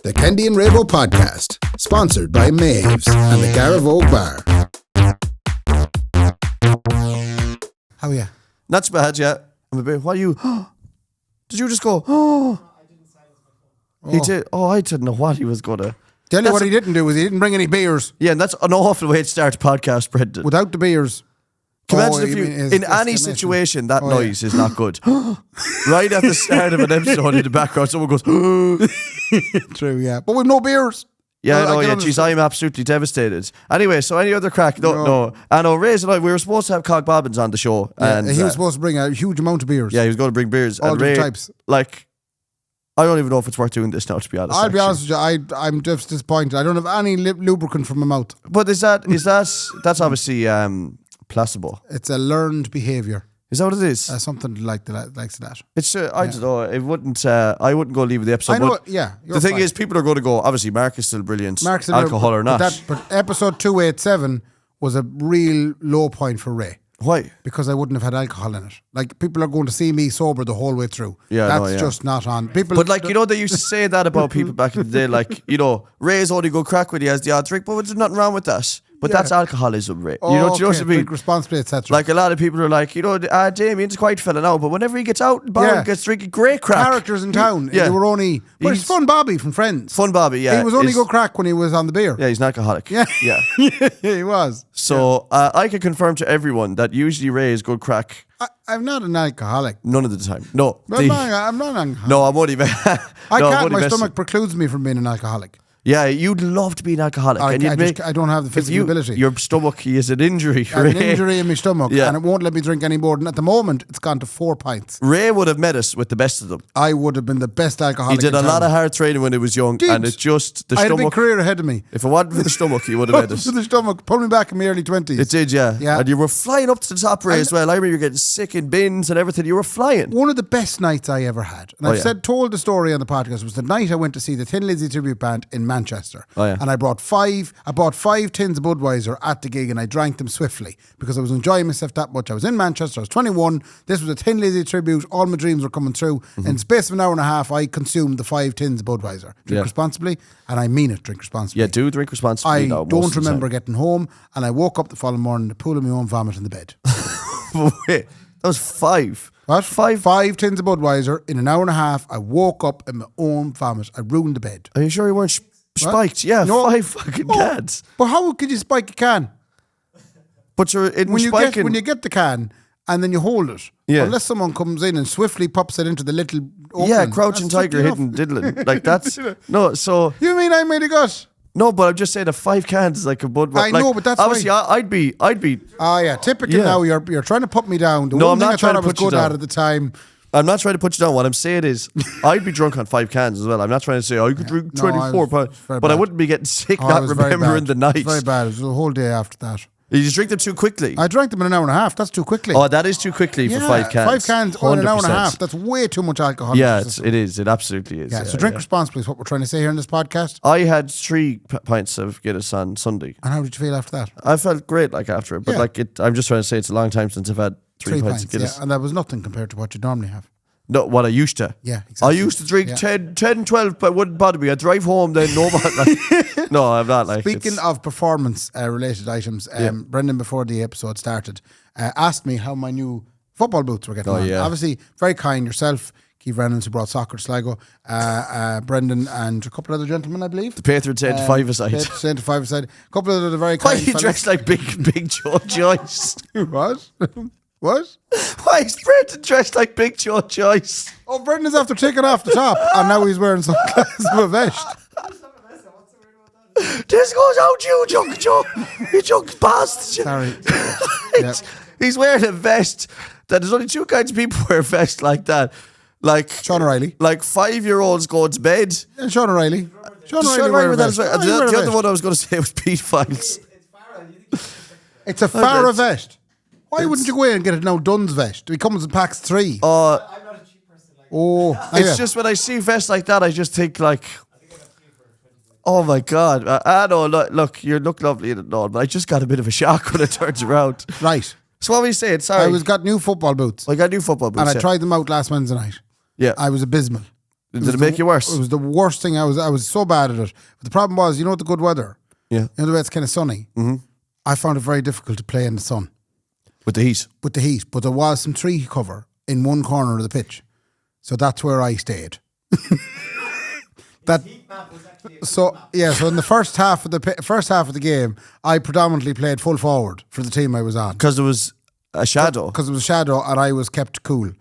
The Kendy and Raybo podcast, sponsored by Maves and the Garavogue Bar. How are you? Not too bad, yeah. I'm a bit, what are you? Did you just go, oh? He did. Oh, I didn't know what he was going to. Tell you what he didn't do is he didn't bring any beers. Yeah, and that's an awful way to start a podcast, Brendan. Without the beers. Can you imagine if you, in any situation, that noise is not good. Right at the start of an episode in the background, someone goes, True, yeah. But we've no beers. Yeah, no, yeah, geez, I'm absolutely devastated. Anyway, so any other crack? No. I know, Ray's and I, we were supposed to have Cog Bobbins on the show. Yeah, and he was supposed to bring a huge amount of beers. Yeah, he was going to bring beers. All and different Ray, types. Like, I don't even know if it's worth doing this now, to be honest. I'll be honest with you, I'm just disappointed. I don't have any lubricant from my mouth. But that's obviously placebo. It's a learned behaviour. Is that what it is? Something like that. It's I don't know. It wouldn't. I wouldn't go leave the episode. I know. But yeah. The thing is, people are going to go. Obviously, Mark is still brilliant. Alcohol or not. But episode 287 was a real low point for Ray. Why? Because I wouldn't have had alcohol in it. Like, people are going to see me sober the whole way through. Yeah, that's just not on. People, but like, they used to say that about people back in the day. Like, Ray's only go crack when he has the odd drink, but there's nothing wrong with that. But that's alcoholism, Ray. Do you know what I mean? Drink responsibly, etc. Like, a lot of people are like, Damien's a quiet fella now, but whenever he gets out and bar, gets drinking great crack. Characters in town. Yeah. They were only... But it's Fun Bobby from Friends. Fun Bobby, yeah. He was only go crack when he was on the beer. Yeah, he's an alcoholic. Yeah. Yeah. He was. So, I can confirm to everyone that usually Ray is good crack. I'm not an alcoholic. None of the time. No. I'm not an alcoholic. No, I'm only... My stomach precludes me from being an alcoholic. Yeah, you'd love to be an alcoholic. I don't have the physical ability. Your stomach is an injury. I have an injury in my stomach, and it won't let me drink any more. And at the moment, it's gone to 4 pints. Ray would have met us with the best of them. I would have been the best alcoholic. He did a lot of hard training when he was young, and it's just the I stomach. had a big career ahead of me. If it wasn't for the stomach, he would have met us. For the stomach, pulled me back in my early 20s. It did, yeah. And you were flying up to the top, Ray, as well. I remember you were getting sick in bins and everything. You were flying. One of the best nights I ever had, and I've told the story on the podcast, was the night I went to see the Thin Lizzy tribute band in Manchester. Oh, yeah. And I bought 5 tins of Budweiser at the gig, and I drank them swiftly because I was enjoying myself that much. I was in Manchester, I was 21, this was a Thin Lizzy tribute, all my dreams were coming true. In the space of an hour and a half, I consumed the 5 tins of Budweiser. Drink responsibly, and I mean it, drink responsibly. Yeah, do drink responsibly. I don't remember getting home, and I woke up the following morning in the pool of my own vomit in the bed. Wait, that was 5. What? 5 tins of Budweiser in an hour and a half. I woke up in my own vomit. I ruined the bed. Are you sure you weren't spiked? Yeah, no. 5 fucking cans. But how could you spike a can? But when you get the can and then you hold it, unless someone comes in and swiftly pops it into the little opening, crouching tiger, hidden diddling. Like that's no. So you mean I made a gut? No, but I'm just saying that 5 cans is like a Budweiser. I know, but that's obviously I'd be. Oh yeah, typically now you're trying to put me down. The one thing I thought I was good at the time. I'm not trying to put you down. What I'm saying is, I'd be drunk on 5 cans as well. I'm not trying to say I could drink 24, but I wouldn't be getting sick not remembering the night. It was very bad. It was the whole day after that. You just drink them too quickly. I drank them in an hour and a half. That's too quickly. Oh, that is too quickly for 5 cans. 5 cans in an hour and a half. That's way too much alcohol. Yeah, it is. It absolutely is. Yeah, so drink responsibly is what we're trying to say here in this podcast. I had 3 pints of Guinness on Sunday. And how did you feel after that? I felt great after it, but I'm just trying to say it's a long time since I've had 3 pints of Guinness. Yeah, and that was nothing compared to what you normally have. No, what I used to. Yeah, exactly. I used to drink 10, 12, but it wouldn't bother me. I'd drive home, then no, I'm not like. Speaking of performance-related items, Brendan, before the episode started, asked me how my new football boots were getting on. Yeah. Obviously, very kind yourself, Keith Reynolds, who brought soccer to Sligo, Brendan and a couple of other gentlemen, I believe. The Patriots sent to 5-a-side. Sent to 5-a-side. A couple of the very kind Why are you dressed like Big Joe Joyce? What? What? Why is Brendan dressed like Big Joe Joyce? Oh, Brendan's after taking off the top and now he's wearing some class of a vest. This goes out you, Junk Joe. You junk bastard. Sorry. He's wearing a vest that there's only 2 kinds of people wear a vest like that. Like Sean O'Reilly. Like 5-year-olds go to bed. And Sean O'Reilly. Sean O'Reilly with that. The other one I was going to say was pedophiles. It's a Farah vest. Why wouldn't you go in and get a now Dunn's vest? He comes in packs 3. I'm not a cheap person. It's just when I see vests like that, I just think like, oh my God. I know, look, you look lovely in it and all, but I just got a bit of a shock when it turns around. Right. So what were you saying? Sorry. I got new football boots. I got new football boots. And I tried them out last Wednesday night. Yeah. I was abysmal. Did it make you worse? It was the worst thing. I was so bad at it. But the problem was, you know, the good weather. Yeah. You know, the way it's kind of sunny. Mm-hmm. I found it very difficult to play in the sun. With the heat? With the heat. But there was some tree cover in one corner of the pitch. So that's where I stayed. So in the first half of the game, I predominantly played full forward for the team I was on. Because it was a shadow? Because it was a shadow and I was kept cool.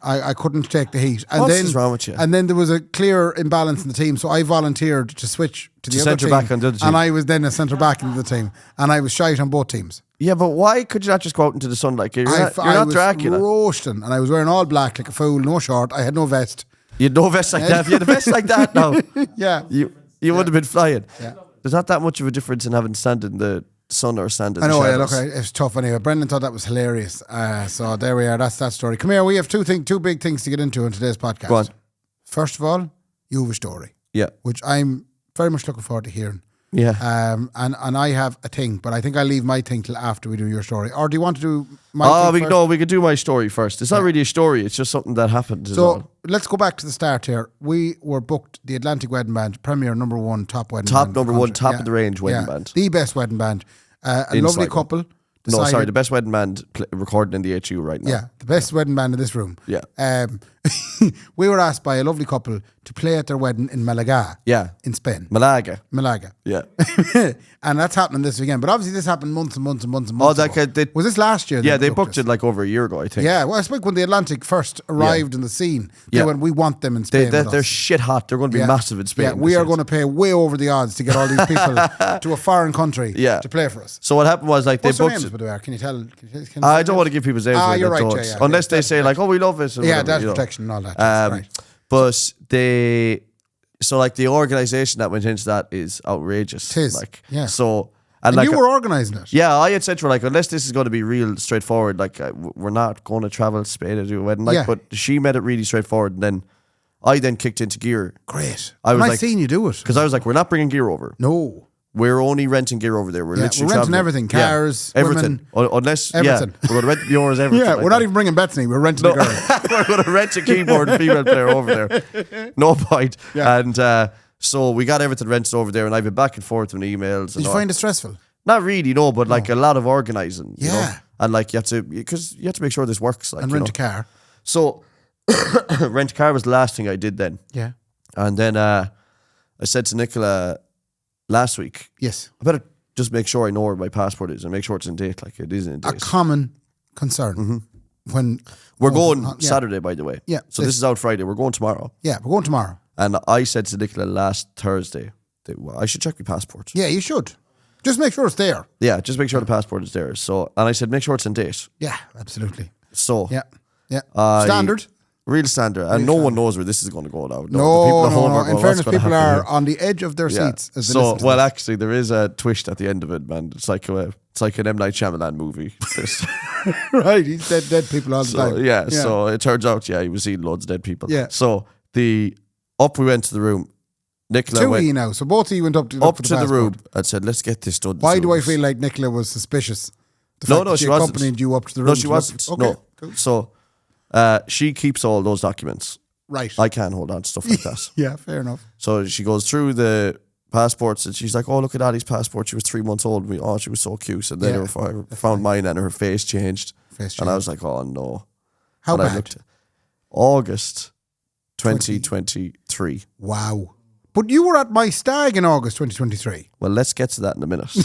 I couldn't take the heat. And What's wrong with you? And then there was a clear imbalance in the team, so I volunteered to switch to the other centre team. back on the other team. And I was then a centre back into the team. And I was shite on both teams. Yeah, but why could you not just go out into the sunlight? You're not Dracula. I was roasting, and I was wearing all black like a fool, no short. I had no vest. You had no vest like that. If you had a vest like that now, yeah, you would have been flying. Yeah. There's not that much of a difference in having to stand in the sun or stand in I know, the yeah, look, shadows. it's tough anyway. Brendan thought that was hilarious. So there we are. That's that story. Come here. We have two big things to get into in today's podcast. Go on. First of all, you have a story. Yeah. Which I'm very much looking forward to hearing. Yeah. And I have a thing, but I think I'll leave my thing till after we do your story. Or do you want to do my thing first? No, we could do my story first. It's not really a story. It's just something that happened. So let's go back to the start here. We were booked the Atlantic Wedding Band, premier number one top wedding band. Top number one, top of the range wedding band. The best wedding band. A In lovely Sligo. couple. No, decided- sorry, the best wedding band recording in the HU right now. Yeah, the best wedding band in this room. Yeah. We were asked by a lovely couple to play at their wedding in Malaga. Yeah. In Spain. Malaga. Yeah. Yeah. And that's happening this weekend. But obviously this happened months and months and months and months ago. Was this last year? Yeah, they booked it like over a year ago, I think. Yeah, well, I suppose when the Atlantic first arrived in the scene, they went, we want them in Spain. They're shit hot. They're going to be massive in Spain. Yeah, we are going to pay way over the odds to get all these people to a foreign country to play for us. So what happened was like What's they their booked names, by the way? Can you tell? I don't want to give people's names away. You're right, don't. Unless they say like, oh, we love it. Yeah, data protection and all that. Right. But the organisation that went into that is outrageous. It is. Like, yeah. So and like, you were organising it. Yeah, I had said to her like, unless this is going to be real straightforward, like we're not going to travel to Spain to do a wedding. Like, but she made it really straightforward, and then I kicked into gear. Great. I was like, seen you do it because I was like, we're not bringing gear over. No. We're only renting gear over there. We're literally renting everything. Cars, everything. Women, unless, everything. we're going to rent yours, everything. We're not even bringing Betsy. We're renting a girl. We're going to rent a keyboard and female player over there. No point. Yeah. And so we got everything rented over there, and I've been back and forth with emails. Did you find it stressful? Not really, no, but like a lot of organising. Yeah. You know? And like you have to make sure this works. Like, and rent a car. So rent a car was the last thing I did then. Yeah. And then I said to Nicola last week, yes, I better just make sure I know where my passport is and make sure it's in date, like it is in date. A common concern when we're going Saturday, by the way. Yeah. So this is out Friday. We're going tomorrow. Yeah, we're going tomorrow. And I said to Nicola last Thursday that I should check my passport. Yeah, you should. Just make sure it's there. Yeah, just make sure the passport is there. So, and I said, make sure it's in date. Yeah, absolutely. So, yeah. Standard. Real standard. And no one knows where this is going to go now. No, the people at home are In going, fairness, "What's people gonna happen are on the edge of their here?" seats. As So, well, actually, there is a twist at the end of it, man. It's like an M. Night Shyamalan movie. Right, he's dead people all the time. Yeah, so it turns out, he was seeing loads of dead people. Yeah. So, we went to the room. Nicola went now, so both of you went up to the room and said, let's get this done. Why do I feel like Nicola was suspicious? No, she wasn't. Accompanied you up to the room. No, she wasn't. Okay, no. cool. So, she keeps all those documents. Right. I can't hold on to stuff like that. Yeah, fair enough. So she goes through the passports and she's like, oh, look at Addie's passport. She was 3 months old. She was so cute. And then I found mine and her face changed. And I was like, oh, no. How bad? August 2023. Wow. But you were at my stag in August 2023. Well, let's get to that in a minute.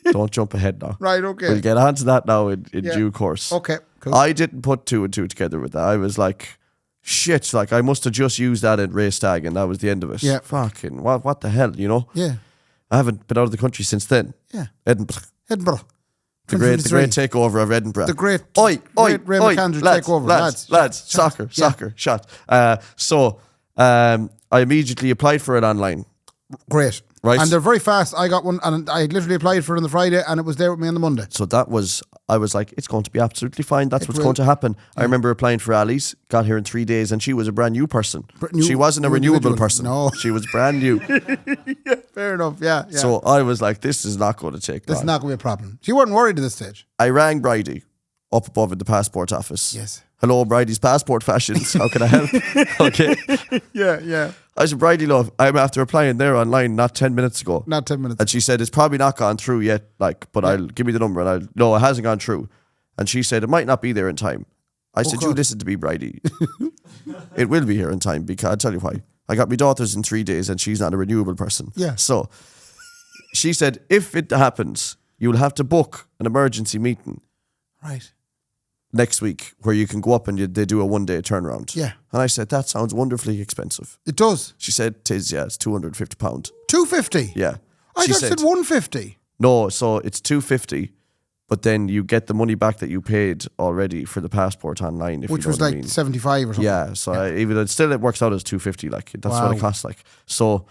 Don't jump ahead now. Right, okay. We'll get on to that now in due course. Okay, cool. I didn't put two and two together with that. I was like, shit, like I must have just used that in Ray Stag and that was the end of it. Yeah. Fucking, what the hell, you know? Yeah. I haven't been out of the country since then. Yeah. Edinburgh. The great takeover of Edinburgh. The great Ray McAndrew takeover. Lads, soccer, shot. So I immediately applied for it online. Great. Right. And they're very fast. I got one and I literally applied for it on the Friday and it was there with me on the Monday. So I was like, it's going to be absolutely fine. That's what's going to happen. Yeah. I remember applying for Ali's, got here in 3 days, and she was a brand new person. She wasn't a renewable person. No. She was brand new. Yeah, fair enough. Yeah. So I was like, this is not going to take long. This is not going to be a problem. She weren't worried at this stage. I rang Bridie up above in the passport office. Yes. hello, Bridie's Passport Fashions. How can I help? Okay. Yeah. I said, Bridie, love, I'm after applying there online not 10 minutes ago. Not 10 minutes. And she said, it's probably not gone through yet, but I'll give me the number. And no, it hasn't gone through. And she said, it might not be there in time. I said, God. you listen to me, Bridie. It will be here in time because I'll tell you why. I got my daughters in 3 days and she's not a renewable person. Yeah. So she said, if it happens, you'll have to book an emergency meeting. Right. Next week where you can go up and they do a 1 day turnaround. Yeah. And I said, that sounds wonderfully expensive. It does. She said, tis, yeah, it's £250. $250. Yeah. I She thought it said $150. No, so it's $250, but then you get the money back that you paid already for the passport online. Which you know was what I like mean. 75 or something. Yeah, so even it works out as $250. Like that's what Wow. it costs. Like so,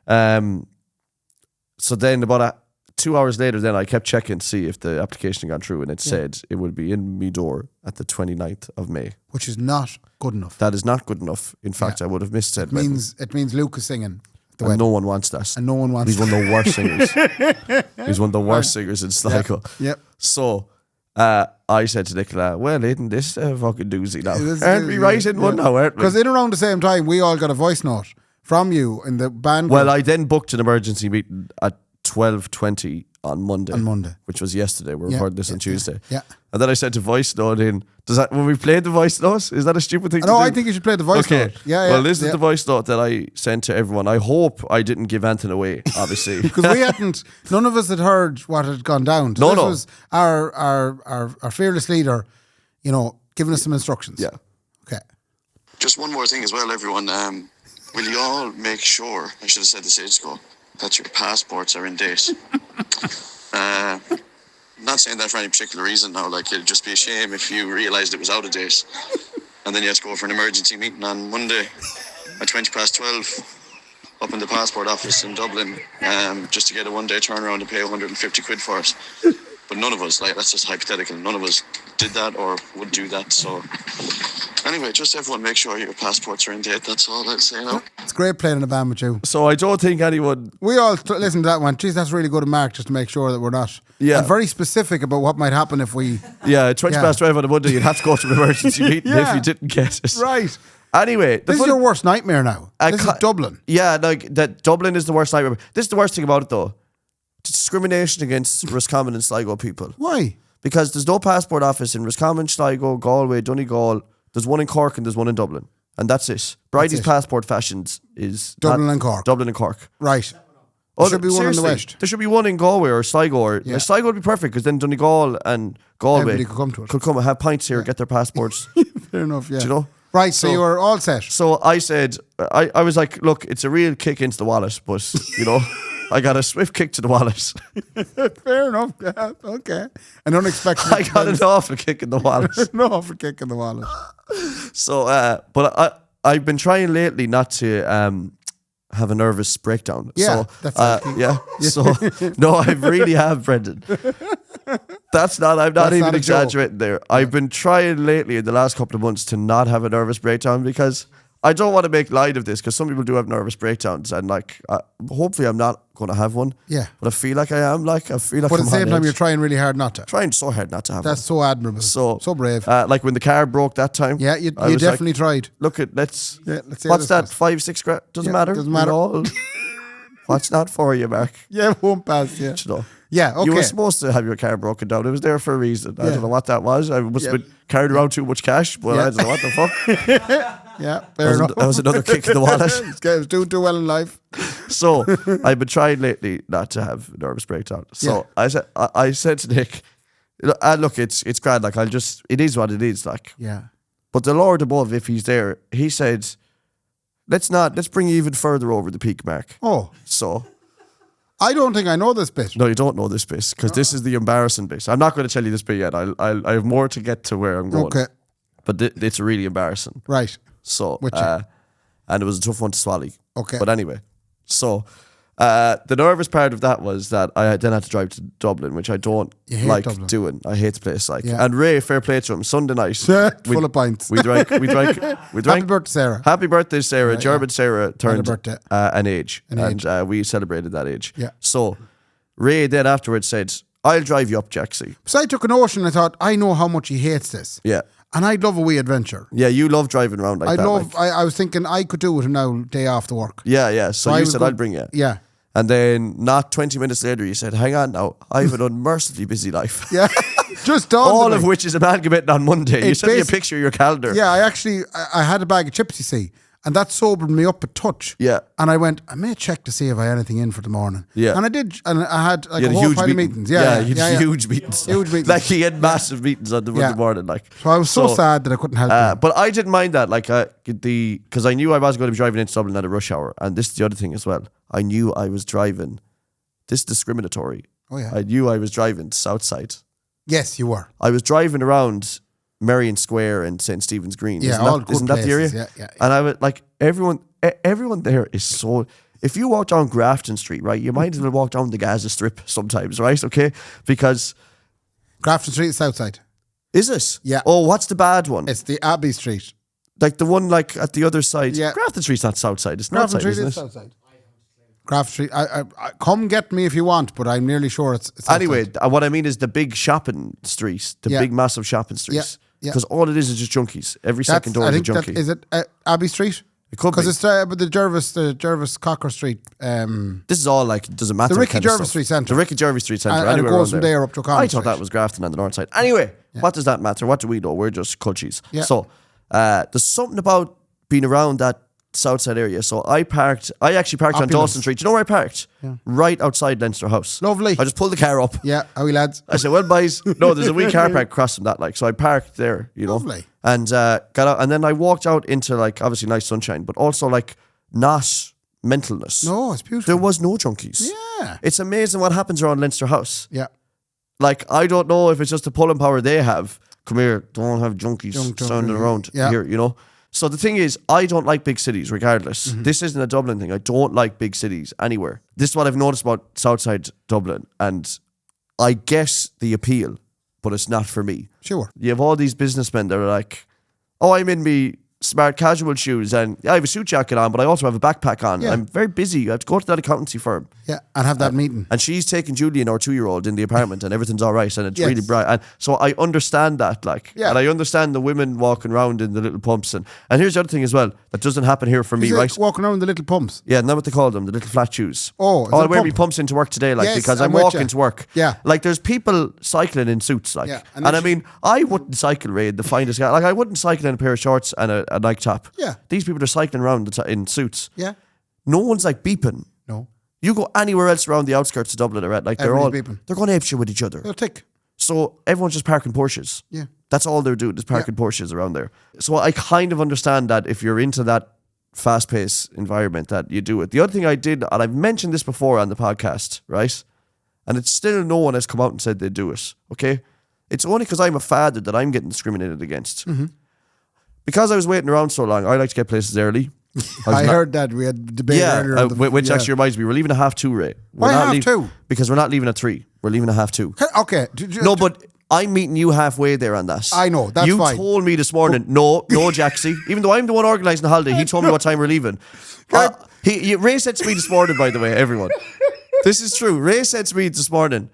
so then about 2 hours later, then I kept checking to see if the application had gone through, and it said it would be in me door at the 29th of May. Which is not good enough. That is not good enough. In fact, I would have missed it. It means Luke is singing at the And wedding. no one wants that. And no one wants He's one of the worst singers. He's one of the worst singers in Sligo. Yep. So I said to Nicola, well, isn't this a fucking doozy now? This Aren't is- we right in one now, aren't we? Because in around the same time, we all got a voice note from you in the band. Well, group I then booked an emergency meeting at 12:20 on Monday. Which was yesterday. We're recording this on Tuesday. Yeah. And then I sent a voice note in. When we played the voice note, is that a stupid thing to do? No, I think you should play the voice note. Yeah, Well, this is the voice note that I sent to everyone. I hope I didn't give Anton away, obviously. Because we hadn't, none of us had heard what had gone down. So this was our fearless leader, giving us some instructions. Yeah. Okay. Just one more thing as well, everyone. Will you all make sure, I should have said this ages ago, that your passports are in date? Not saying that for any particular reason now, like it'd just be a shame if you realised it was out of date and then you had to go for an emergency meeting on Monday at 12:20 up in the passport office in Dublin just to get a 1 day turnaround and pay 150 quid for it. But none of us, that's just hypothetical, none of us did that or would do that. So anyway, just everyone make sure your passports are in date. That's all I'll say now. It's great playing in a band with you. So I don't think anyone... We all listened to that one. Geez, that's really good of Mark just to make sure that we're not. Yeah. And very specific about what might happen if we. Yeah, at 12 on a Monday, you'd have to go to an emergency meeting if you didn't get it. Right. Anyway, This is your worst nightmare now. This is Dublin. Yeah, that Dublin is the worst nightmare. This is the worst thing about it, though. Discrimination against Roscommon and Sligo people. Why? Because there's no passport office in Roscommon, Sligo, Galway, Donegal. There's one in Cork and there's one in Dublin. And that's it. Bridie's Passport Fashions is... Dublin and Cork. Dublin and Cork. Right. There should be one in the seriously, west. There should be one in Galway or Sligo. Or Sligo would be perfect because then Donegal and Galway Everybody could come to it. could come and have pints here, get their passports. Fair enough, yeah. Do you know? Right, so you were all set. So I said, I was like, look, it's a real kick into the wallet, but, I got a swift kick to the wallet. Fair enough, yeah, okay. An unexpected. I got an awful kick in the wallet. No, for kicking the wallet. So, but I've been trying lately not to have a nervous breakdown. Yeah, so, that's okay. yeah. So, no, I really have, Brendan. I'm not That's even not a exaggerating there. I've been trying lately in the last couple of months to not have a nervous breakdown because I don't want to make light of this because some people do have nervous breakdowns and hopefully I'm not going to have one. Yeah. But I feel like I am. I feel like But at I'm the same on time, edge. you're trying really hard not to. Trying so hard not to have That's one. so admirable. So brave. Like when the car broke that time. Yeah, you I was definitely like, tried. Look at let's see how what's this that? goes. 5-6 grand? Doesn't Yeah, matter. doesn't matter. What's not for you, Mark? Yeah, it won't pass, yeah. You know. Yeah, okay. You were supposed to have your car broken down. It was there for a reason. I don't know what that was. I must have been carried around too much cash, but I don't know what the fuck. Yeah, fair enough. That was another kick in the wallet. This guy was doing too well in life. So I've been trying lately not to have a nervous breakdown. So I said to Nick, look, it's grand. Like it is what it is. Like, Yeah. but the Lord above, if He's there, He said, let's bring you even further over the peak, Mark. Oh, So. I don't think I know this bit. No, you don't know this bit because this is the embarrassing bit. I'm not going to tell you this bit yet. I have more to get to where I'm going. Okay, But it's really embarrassing. right. So, Which- and it was a tough one to swallow. Okay. But anyway, so the nervous part of that was that I then had to drive to Dublin, which I don't You hate like Dublin. doing. I hate the place. Yeah. And Ray, fair play to him. Sunday night, Full of pints. We drank. Happy birthday, Sarah. Happy birthday, Sarah. German Sarah turned birthday. an age. An and we celebrated that age. Yeah. So Ray then afterwards said, I'll drive you up, Jaxie. So I took a notion and I thought, I know how much he hates this. Yeah. And I'd love a wee adventure. Yeah, you love driving around like that. I was thinking I could do it now, day after work. Yeah. So you said I'd bring you. Yeah. And then not 20 minutes later, you said, hang on now, I have an unmercifully busy life. Yeah. Just dawned on All me. of which is amalgamating on Monday. You sent me a picture of your calendar. Yeah, I had a bag of chips, you see, and that sobered me up a touch. Yeah. And I went, I may check to see if I had anything in for the morning. Yeah. And I did, and I had like You a had whole pile of meetings. Yeah, you had huge meetings. Huge meetings. Like he had massive meetings on the morning. Like. So I was so sad that I couldn't help him. But I didn't mind that, like because I knew I was going to be driving into Dublin at a rush hour, and this is the other thing as well. I knew I was driving. This is discriminatory. Oh yeah. I knew I was driving Southside. Yes, you were. I was driving around Merrion Square and St. Stephen's Green. Yeah, Isn't that the area? Yeah. And I was like, everyone there is so. If you walk down Grafton Street, right, you might as well walk down the Gaza Strip sometimes, right? Okay, because Grafton Street is Southside. is it? Yeah. Oh, what's the bad one? It's the Abbey Street. Like the one like at the other side. Yeah. Grafton Street's not Southside. It's Grafton Northside, Street isn't is it? Southside. Grafton Street. I come get me if you want, but I'm nearly sure it's Southside. Anyway, what I mean is the big shopping streets, the big massive shopping streets. Yeah. Because all it is just junkies. Every second door is a junkie. Is it Abbey Street? It could be. Because it's the Jervis Cocker Street. This is all like, it doesn't matter. The Ricky kind of Gervais stuff. Street Centre. The Ricky Gervais Street Centre. And it Anywhere goes around from there up to O'Connell I thought Street. that was Grafton on the north side. Anyway, what does that matter? What do we know? We're just culchies. Yeah. So there's something about being around that Southside area. So I actually parked on Opulence. Dawson Street. Do you know where I parked? Yeah. Right outside Leinster House. Lovely. I just pulled the car up. Yeah, how are we lads? I said, well, boys, no, there's a wee car park across from that, like, so I parked there, you know. Lovely. And got out, and then I walked out into, like, obviously nice sunshine, but also, like, not mentalness. No, it's beautiful. There was no junkies. Yeah. It's amazing what happens around Leinster House. Yeah. Like, I don't know if it's just the pulling power they have. Come here, don't have junkies sounding around here, you know. So the thing is, I don't like big cities regardless. Mm-hmm. This isn't a Dublin thing. I don't like big cities anywhere. This is what I've noticed about Southside Dublin, and I get the appeal, but it's not for me. Sure. You have all these businessmen that are like, oh, I'm in me smart casual shoes and I have a suit jacket on, but I also have a backpack on. Yeah. I'm very busy. I have to go to that accountancy firm. Yeah, and have that meeting. And she's taking Julian, our 2-year-old, in the apartment, and everything's all right, and it's Yes. really bright. And so I understand that, like, Yeah. and I understand the women walking around in the little pumps. And here's the other thing as well that doesn't happen here for me, Is it right? walking around the little pumps. Yeah, not what they call them, the little flat shoes. Oh, is I it a wear pump? me pumps into work today, like, Yes, because I'm I'm with walking you. to work. Yeah. Like, there's people cycling in suits, like, Yeah, and and I then mean, I wouldn't cycle, Ray, the finest guy. Like, I wouldn't cycle in a pair of shorts and a Nike top. Yeah. These people are cycling around in suits. Yeah. No one's like beeping. No. You go anywhere else around the outskirts of Dublin, right? Like they're all Everybody's beeping. they're going apeshit with each other. They'll tick. So everyone's just parking Porsches. Yeah. That's all they're doing, is parking Porsches around there. So I kind of understand that if you're into that fast-paced environment, that you do it. The other thing I did, and I've mentioned this before on the podcast, right? And it's still no one has come out and said they do it, okay? It's only because I'm a father that I'm getting discriminated against. Mm-hmm. Because I was waiting around so long, I like to get places early. I heard that we had a debate earlier. on the- which yeah. actually reminds me, we're leaving at 2:30, Ray. We're Why not 2:30? Because we're not leaving at 3. We're leaving at 2:30. Okay. No, but I'm meeting you halfway there on that. I know, that's you fine. told me this morning, no, Jaxie. Even though I'm the one organising the holiday, he told me what time we're leaving. Ray said to me this morning, by the way, everyone. This is true. Ray said to me this morning,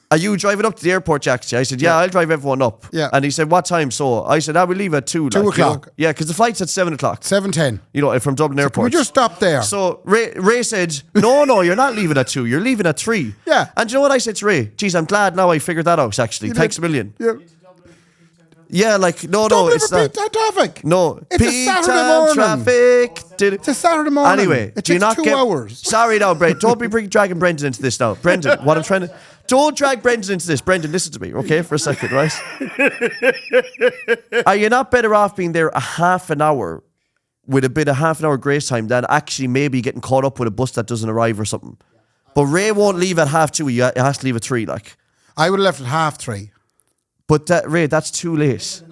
are you driving up to the airport, Jaxie? I said, yeah, I'll drive everyone up. Yeah. And he said, what time? So I said, we leave at 2. 2 like, you know. o'clock. Yeah, because the flight's at 7 o'clock. 7:10. You know, from Dublin Airport. Can we just stop there? So Ray said, no, you're not leaving at 2. You're leaving at 3. Yeah. And you know what I said to Ray? Geez, I'm glad now I figured that out, actually. Thanks a million. Yeah. Yeah, like, no, Don't it's ever not. beat that traffic. No. It's a Peak Saturday time morning. traffic. It's a Saturday morning. Anyway, it do you takes not 2 get... hours. Sorry now, Brent. Don't be dragging Brendan into this now. Brendan, what I'm trying to... Don't drag Brendan into this. Brendan, listen to me, okay, for a second, right? Are you not better off being there a half an hour with a bit of half an hour grace time than actually maybe getting caught up with a bus that doesn't arrive or something? But Ray won't leave at 2:30. He has to leave at 3, like. I would have left at 3:30. But Ray, that's too late.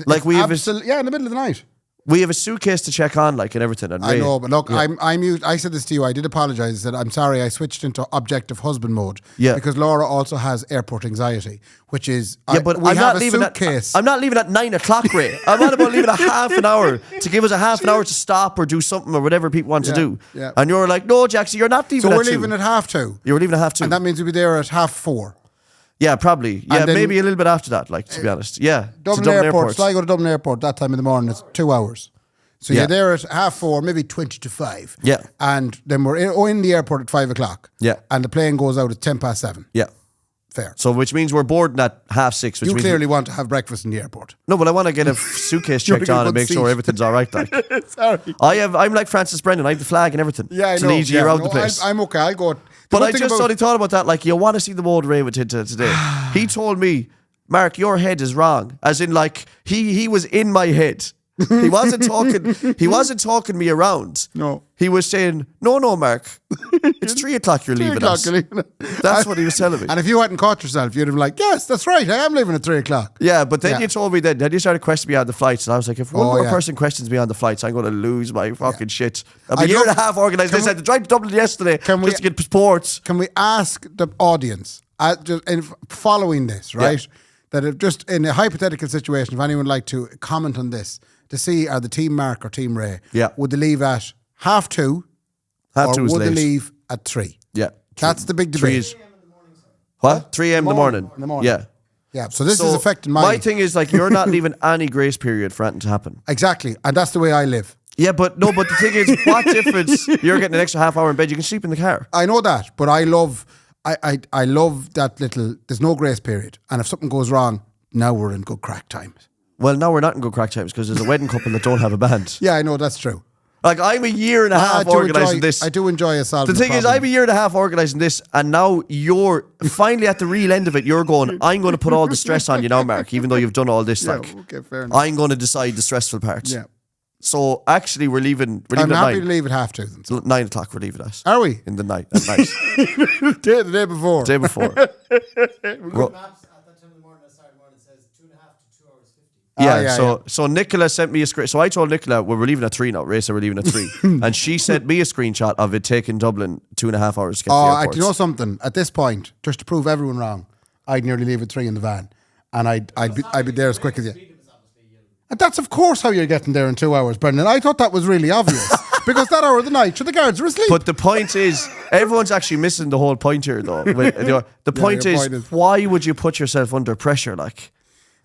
Like, we have in the middle of the night. We have a suitcase to check on, like, and everything. And I Ray, know, but look, yeah. I'm used. I said this to you. I did apologise. I said I'm sorry. I switched into objective husband mode. Yeah. Because Laura also has airport anxiety, which is But we I'm have not a leaving suitcase. I'm not leaving at 9 o'clock, Ray. I'm not about leaving a half an hour to give us a half an hour to stop or do something or whatever people want to do. Yeah. And you're like, no, Jackson, you're not leaving so at we're 2. leaving at 2:30. You're leaving at 2:30. And that means we'll be there at 4:30. Yeah, probably. Yeah, And then- maybe a little bit after that, like, to be honest. Yeah. to Dublin Airport. So I go to Dublin Airport that time in the morning. It's 2 hours. So Yeah. you're there at 4:30, maybe 20 to 5. Yeah. And then we're in the airport at 5 o'clock. Yeah. And the plane goes out at 7:10. Yeah. Fair. So which means we're boarding at 6:30. Which You means clearly want to have breakfast in the airport. No, but I want to get a suitcase You're checked in a on and good make sure seat. everything's all right. Like, Sorry. I'm like Francis Brennan. I have the flag and everything. Yeah, I to know. lead you around the No, place. I'm okay. I'll go. But I just only thought about that. Like, you want to see the mode Raybo did today. He told me, Mark, your head is wrong. As in, like, he was in my head. He wasn't talking. He wasn't talking me around. No. He was saying, "No, Mark, it's 3 o'clock. You're leaving us." That's what he was telling me. And if you hadn't caught yourself, you'd have been like, yes, that's right. I am leaving at 3 o'clock. Yeah, but then Yeah. you told me that. Then you started questioning me on the flights, and I was like, if one Oh, more yeah. person questions me on the flights, I'm going to lose my fucking shit. I'm a I'd year love- and a half organised this. I had to drive to Dublin yesterday Can we- just to get sports. Can we ask the audience, following this, right, that if just in a hypothetical situation, if anyone would like to comment on this, to see are the Team Mark or Team Ray, would they leave at 2:30 Half or two is would they late. leave at 3? Yeah, That's the big 3 debate. is what? 3 a.m. in the morning. In the morning. Yeah. Yeah, so this is affecting my thing is, like, you're not leaving any grace period for anything to happen. Exactly, and that's the way I live. Yeah, but the thing is, what difference? You're getting an extra half hour in bed. You can sleep in the car. I know that, but I love that little. There's no grace period, and if something goes wrong, now we're in good crack times. Well, now we're not in good crack times because there's a wedding couple that don't have a band. Yeah, I know that's true. Like, I'm a year and a half organising this. I do enjoy a solving The thing is, I'm a year and a half organising this, and now you're finally at the real end of it. You're going, I'm going to put all the stress on you now, Mark, even though you've done all this. Yeah, Like, okay, fair enough. I'm going to decide the stressful parts. Yeah. So actually, we're leaving I'm at happy 9. to leave at 2:30. Then. So. 9 o'clock, we're leaving at. Are we? In the night. At night. The day before. Day before. Maps at that time in the morning, Saturday morning, says 2.5 to 2 hours 50. Yeah, yeah. so Nicola sent me a screen. So I told Nicola, well, we're leaving at 3 now. Ray said we're leaving at 3. And she sent me a screenshot of it taking Dublin 2.5 hours to get to the airport. Do you know something? At this point, just to prove everyone wrong, I'd nearly leave at 3 in the van, and I'd be there as quick as you. And that's of course how you're getting there in 2 hours, Brendan. I thought that was really obvious because that hour of the night, the guards are asleep. But the point is, everyone's actually missing the whole point here, though. The point your is, point is- why would you put yourself under pressure, like?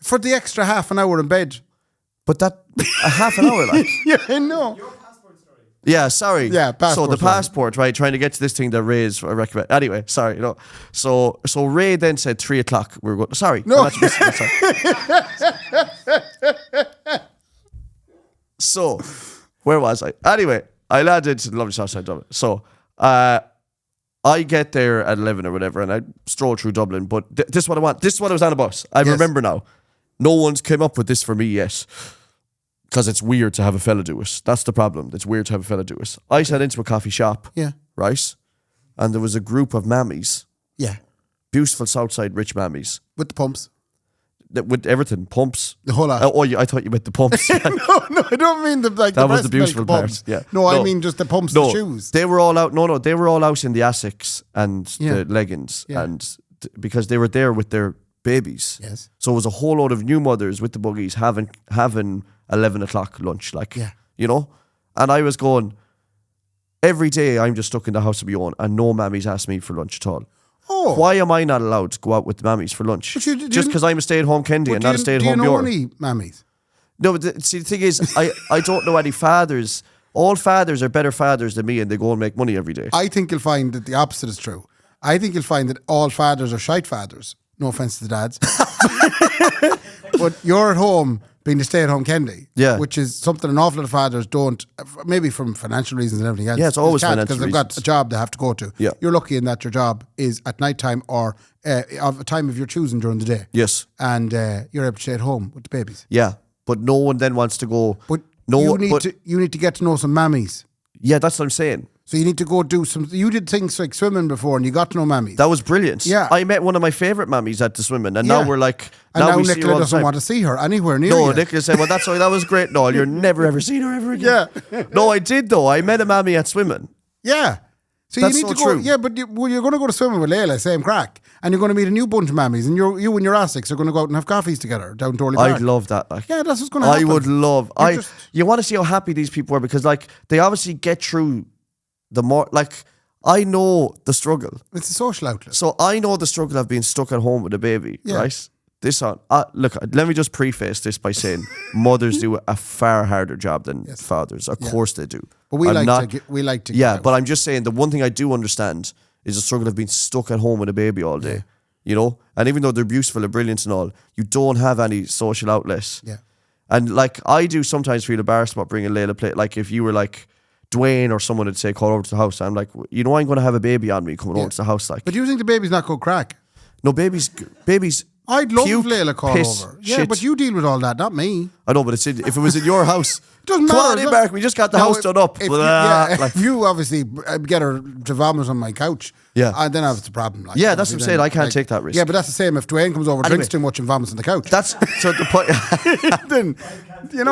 for the extra half an hour in bed. But that a half an hour, like. Yeah, I know. Yeah, sorry. Yeah, So passport, the sorry. passport, right? Trying to get to this thing that Ray's recommend. Anyway, sorry. So Ray then said 3 o'clock. We were going. Sorry. No. I'm not sorry. So, where was I? Anyway, I landed to the lovely south side of Dublin. So, I get there at 11 or whatever, and I stroll through Dublin. But this is what I want. This is what I was on a bus. I remember now. No one's came up with this for me yet. Because it's weird to have a fella do it. That's the problem. It's weird to have a fella do it. I sat into a coffee shop. Yeah. Right? And there was a group of mammies. Yeah. Beautiful Southside rich mammies. With the pumps. With everything. Pumps. The whole lot. I thought you meant the pumps. No, I don't mean the That the was the breast milk beautiful part, pumps. yeah. No, I No. mean just the pumps, No, the shoes. they were all out. No, they were all out in the Asics and Yeah. the leggings, Yeah. and because they were there with their babies. Yes. So it was a whole load of new mothers with the buggies having 11 o'clock lunch, like, Yeah. you know. And I was going, every day I'm just stuck in the house of my own, and no mammies ask me for lunch at all. Oh. Why am I not allowed to go out with the mammies for lunch? But you Just didn't- because I'm a stay-at-home Kendy and not a stay-at-home Do you know Bjorn. any mammies? No, but see, the thing is, I don't know any fathers. All fathers are better fathers than me, and they go and make money every day. I think you'll find that the opposite is true. I think you'll find that all fathers are shite fathers. No offense to the dads. But you're at home being the stay-at-home Kendy. Yeah. Which is something an awful lot of fathers don't, maybe from financial reasons and everything else. Yeah, it's always Because financial they've got reasons. a job they have to go to. Yeah. You're lucky in that your job is at night time or of a time of your choosing during the day. Yes. And you're able to stay at home with the babies. Yeah, but no one then wants to go. But no, you but need to get to know some mammies. yeah, that's what I'm saying. So you need to go do some. You did things like swimming before, and you got to know mammies. That was brilliant. Yeah. I met one of my favourite mammies at the swimming, and Yeah. now we're like, and now we see her Nicola all the doesn't time. want to see her anywhere near No, you. Nicola said, "Well, that was great, Noel. You're never ever seen her ever again." Yeah. No, I did though. I met a mammy at swimming. Yeah. So That's you need so to go. true. Yeah, but you're going to go to swimming with Layla, same crack, and you're going to meet a new bunch of mammies, and you and your Asics are going to go out and have coffees together down Dorley Park. I'd love that. Like, Yeah, that's what's going to happen. I would love. You're just- You want to see how happy these people were because, like, they obviously get through the more. Like, I know the struggle. It's a social outlet. So I know the struggle of being stuck at home with a baby, Yeah. right? This on look. Let me just preface this by saying mothers do a far harder job than fathers. Of course they do. But we I'm like to get Yeah, out. but I'm just saying the one thing I do understand is the struggle of being stuck at home with a baby all day. You know, and even though they're beautiful and brilliant and all, you don't have any social outlets. Yeah. And like I do sometimes feel embarrassed about bringing Layla play. Like if you were like Dwayne or someone would say call over to the house, I'm like, you know, I'm going to have a baby on me coming over to the house. Like, But do you think the baby's not good crack? no, babies. I'd love puke, Layla call piss, over. Yeah, shit. but you deal with all that, not me. I know, but if it was in your house, Doesn't come matter. on in, Mark. We just got the house done up. If Blah, you, like, if you obviously get her to vomit on my couch, then I have a problem. Like, Yeah, that's what I'm obviously saying. then, I can't take that risk. Yeah, but that's the same if Dwayne comes over, Anyway. drinks too much and vomits on the couch. that's so the point. then, it's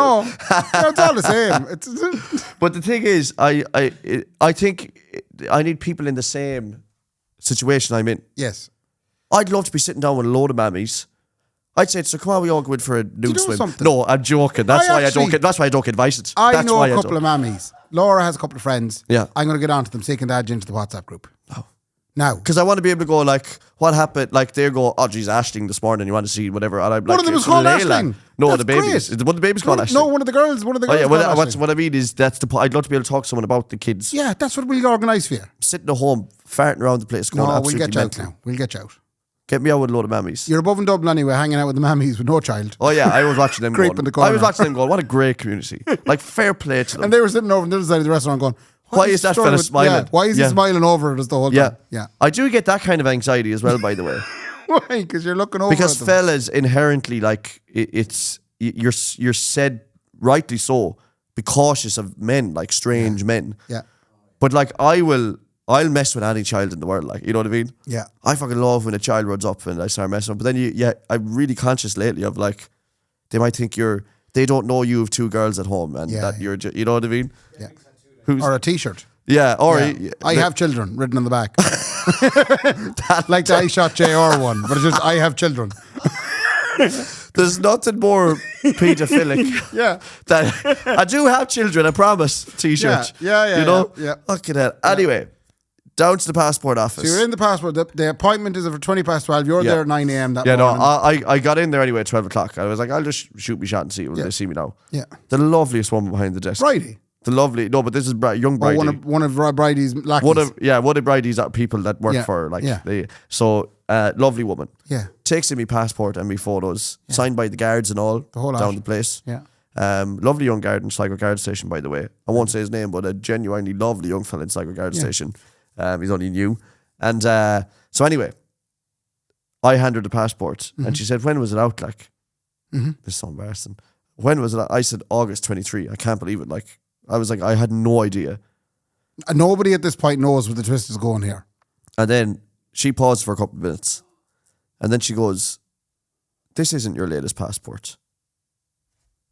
all the same. But the thing is, I think I need people in the same situation I'm in. Yes. I'd love to be sitting down with a load of mammies. I'd say, so come on, we all go in for a nude know swim. something? No, I'm joking. That's I why I actually- don't get. That's why I don't get invited. I That's know why a couple of mammies. Laura has a couple of friends. Yeah. I'm going to get onto them so you can add you into the WhatsApp group. Oh. Now. Because I want to be able to go like, what happened? Like they go, oh geez, Ashling this morning. You want to see whatever? And I'm like, One of them is it's called Layla. Ashling. No, That's the baby. great. Is one of the babies called Ashling? No, one of the girls. One of the Oh girls. yeah, called well, Ashling. what I mean is that's the point. I'd love to be able to talk to someone about the kids. Yeah, that's what we'll organise for you. Sitting at home, farting around the place, going No, we'll absolutely get you out mental. now. We'll get you out. Get me out with a load of mammies. You're above in Dublin anyway, hanging out with the mammies with no child. Oh yeah, I was watching them Creep going. in the corner. I was watching them going, what a great community. Like fair play to them. And they were sitting over on the other side of the restaurant going, Why is that story fella with- smiling? Yeah, why is he Yeah. smiling over at us the whole yeah. time? Yeah. I do get that kind of anxiety as well, by the way. Why? Because you're looking over Because at them. fellas inherently like you're said rightly so, be cautious of men, like strange men. Yeah. But like I'll mess with any child in the world, like, you know what I mean? Yeah. I fucking love when a child runs up and I start messing with them. But then I'm really conscious lately of like, they might think they don't know you have two girls at home and Yeah, that yeah. you know what I mean? Yeah. Who's, Or a t-shirt. yeah, or Yeah. I have children written on the back. Like the I shot JR one, but it's just I have children. there's nothing more pedophilic. Yeah. That I do have children, I promise. T-shirt. Yeah, You know? yeah. Look at that. Anyway, down to the passport office. So you're in the passport. The appointment is for 12. You're Yeah. there at 9 a.m. that Yeah, no, morning. I got in there anyway at 12 o'clock. I was like, I'll just shoot me shot and see when Yeah. they see me now. Yeah. The loveliest woman behind the desk. Bridie. The lovely, no, but this is young Or Bridie. one of Bridie's lackeys. One of Bridie's people that work Yeah, for her. Like, yeah. lovely woman. Yeah. Takes in me passport and me photos, signed by the guards and all, The whole down lot. the place. Yeah. Lovely young guard in Sligo Guard Station, by the way. I won't say his name, but a genuinely lovely young fella in Sligo Guard Station. He's only new. And so anyway, I handed her the passport and she said, when was it out? Like, this is so embarrassing. When was it out? I said, August 23. I can't believe it. Like, I was like, I had no idea. Nobody at this point knows where the twist is going here. And then she paused for a couple of minutes. And then she goes, this isn't your latest passport.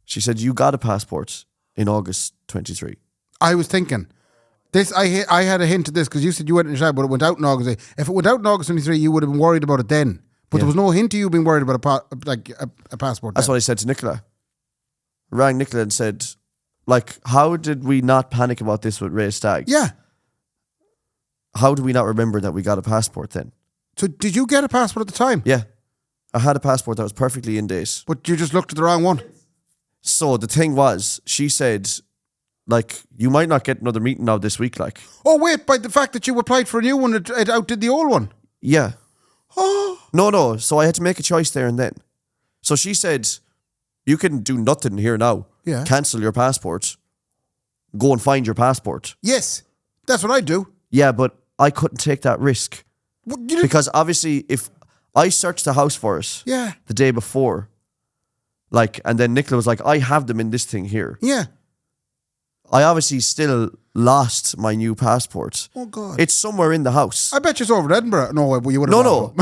She said, you got a passport in August 23. I was thinking this. I had a hint of this because you said you went in July, but it went out in August. If it went out in August 23, you would have been worried about it then. But there was no hint of you being worried about a passport. That's then. what I said to Nicola. I rang Nicola and said, like, how did we not panic about this with Ray Stagg? Yeah. How do we not remember that we got a passport then? So did you get a passport at the time? Yeah. I had a passport that was perfectly in date. But you just looked at the wrong one. So the thing was, she said, like, you might not get another meeting now this week, like. Oh wait, by the fact that you applied for a new one, it outdid the old one. Yeah. Oh. No. So I had to make a choice there and then. So she said, you can do nothing here now. Yeah. Cancel your passport. Go and find your passport. Yes, that's what I do. Yeah, but I couldn't take that risk. What, you didn't- Because obviously if I searched the house for it Yeah. the day before, like, and then Nicola was like, I have them in this thing here. Yeah. I obviously still lost my new passport. Oh God. It's somewhere in the house. I bet you it's over in Edinburgh. No, you would have. No.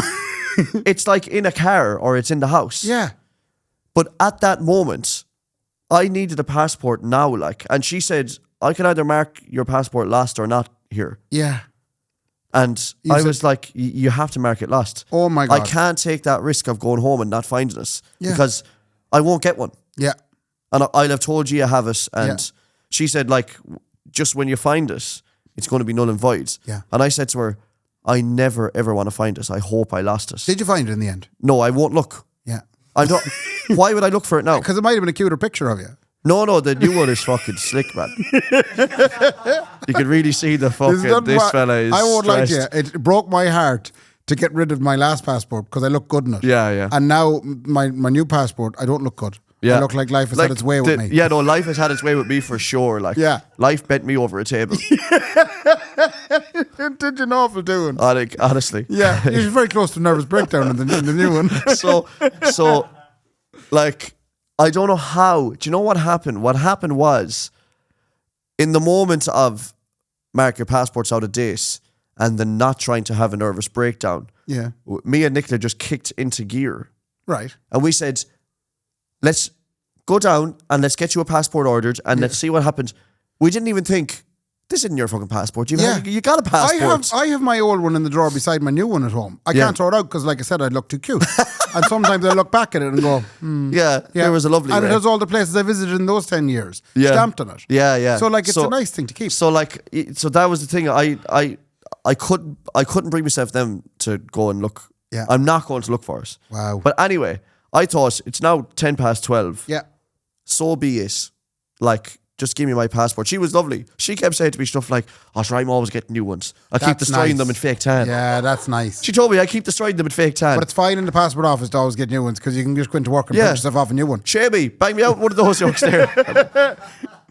It's like in a car or it's in the house. Yeah. But at that moment, I needed a passport now, like, and she said, I can either mark your passport lost or not here. Yeah. And You I said- was like, you have to mark it lost. Oh my I God. can't take that risk of going home and not finding it Yeah. because I won't get one. Yeah. And I'll have told you I have it. And Yeah. she said, like, just when you find it, it's going to be null and void. Yeah. And I said to her, I never ever want to find it. I hope I lost it. Did you find it in the end? No, I won't look. Yeah. I don't. Why would I look for it now? Because it might have been a cuter picture of you. No, the new one is fucking slick, man. You can really see the fucking, this fella is I won't lie to you. stressed. It broke my heart to get rid of my last passport because I look good in it. Yeah. And now my new passport, I don't look good. Yeah. I look like life has had its way with me. Yeah, no, life has had its way with me for sure. Like, Yeah. life bent me over a table. Did you know what I'm doing? Honestly. Yeah, you're very close to nervous breakdown in the new one. So, like, I don't know how. Do you know what happened? What happened was, in the moment of mark your passport's out of date and then not trying to have a nervous breakdown, Yeah. me and Nicola just kicked into gear. Right. And we said, let's go down and let's get you a passport ordered and let's see what happens. We didn't even think, this isn't your fucking passport. You got a passport. I have my old one in the drawer beside my new one at home. I can't throw it out because, like I said, I'd look too cute. And sometimes I look back at it and go, there was a lovely And Ray. it has all the places I visited in those 10 years stamped on it. Yeah. So, like, it's a nice thing to keep. So that was the thing. I couldn't bring myself then to go and look. Yeah. I'm not going to look for it. Wow. But anyway, I thought it's now 12:10. Yeah. So be it. Like, just give me my passport. She was lovely. She kept saying to me stuff like, oh, sure, I'm always getting new ones. I keep That's destroying nice. them in fake tan. Yeah, that's nice. She told me I keep destroying them in fake tan. But it's fine in the passport office to always get new ones because you can just go into work and print yourself off a new one. Shamey, bang me out one of those jokes there.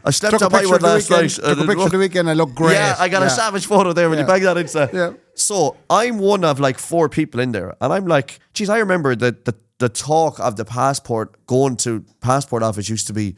I slept Took a on my picture one of the last weekend. night. Took a picture of the weekend. I look great. Yeah, I got a savage photo there when you bang that into. Yeah. So I'm one of like 4 people in there, and I'm like, geez, I remember that the talk of the passport going to passport office used to be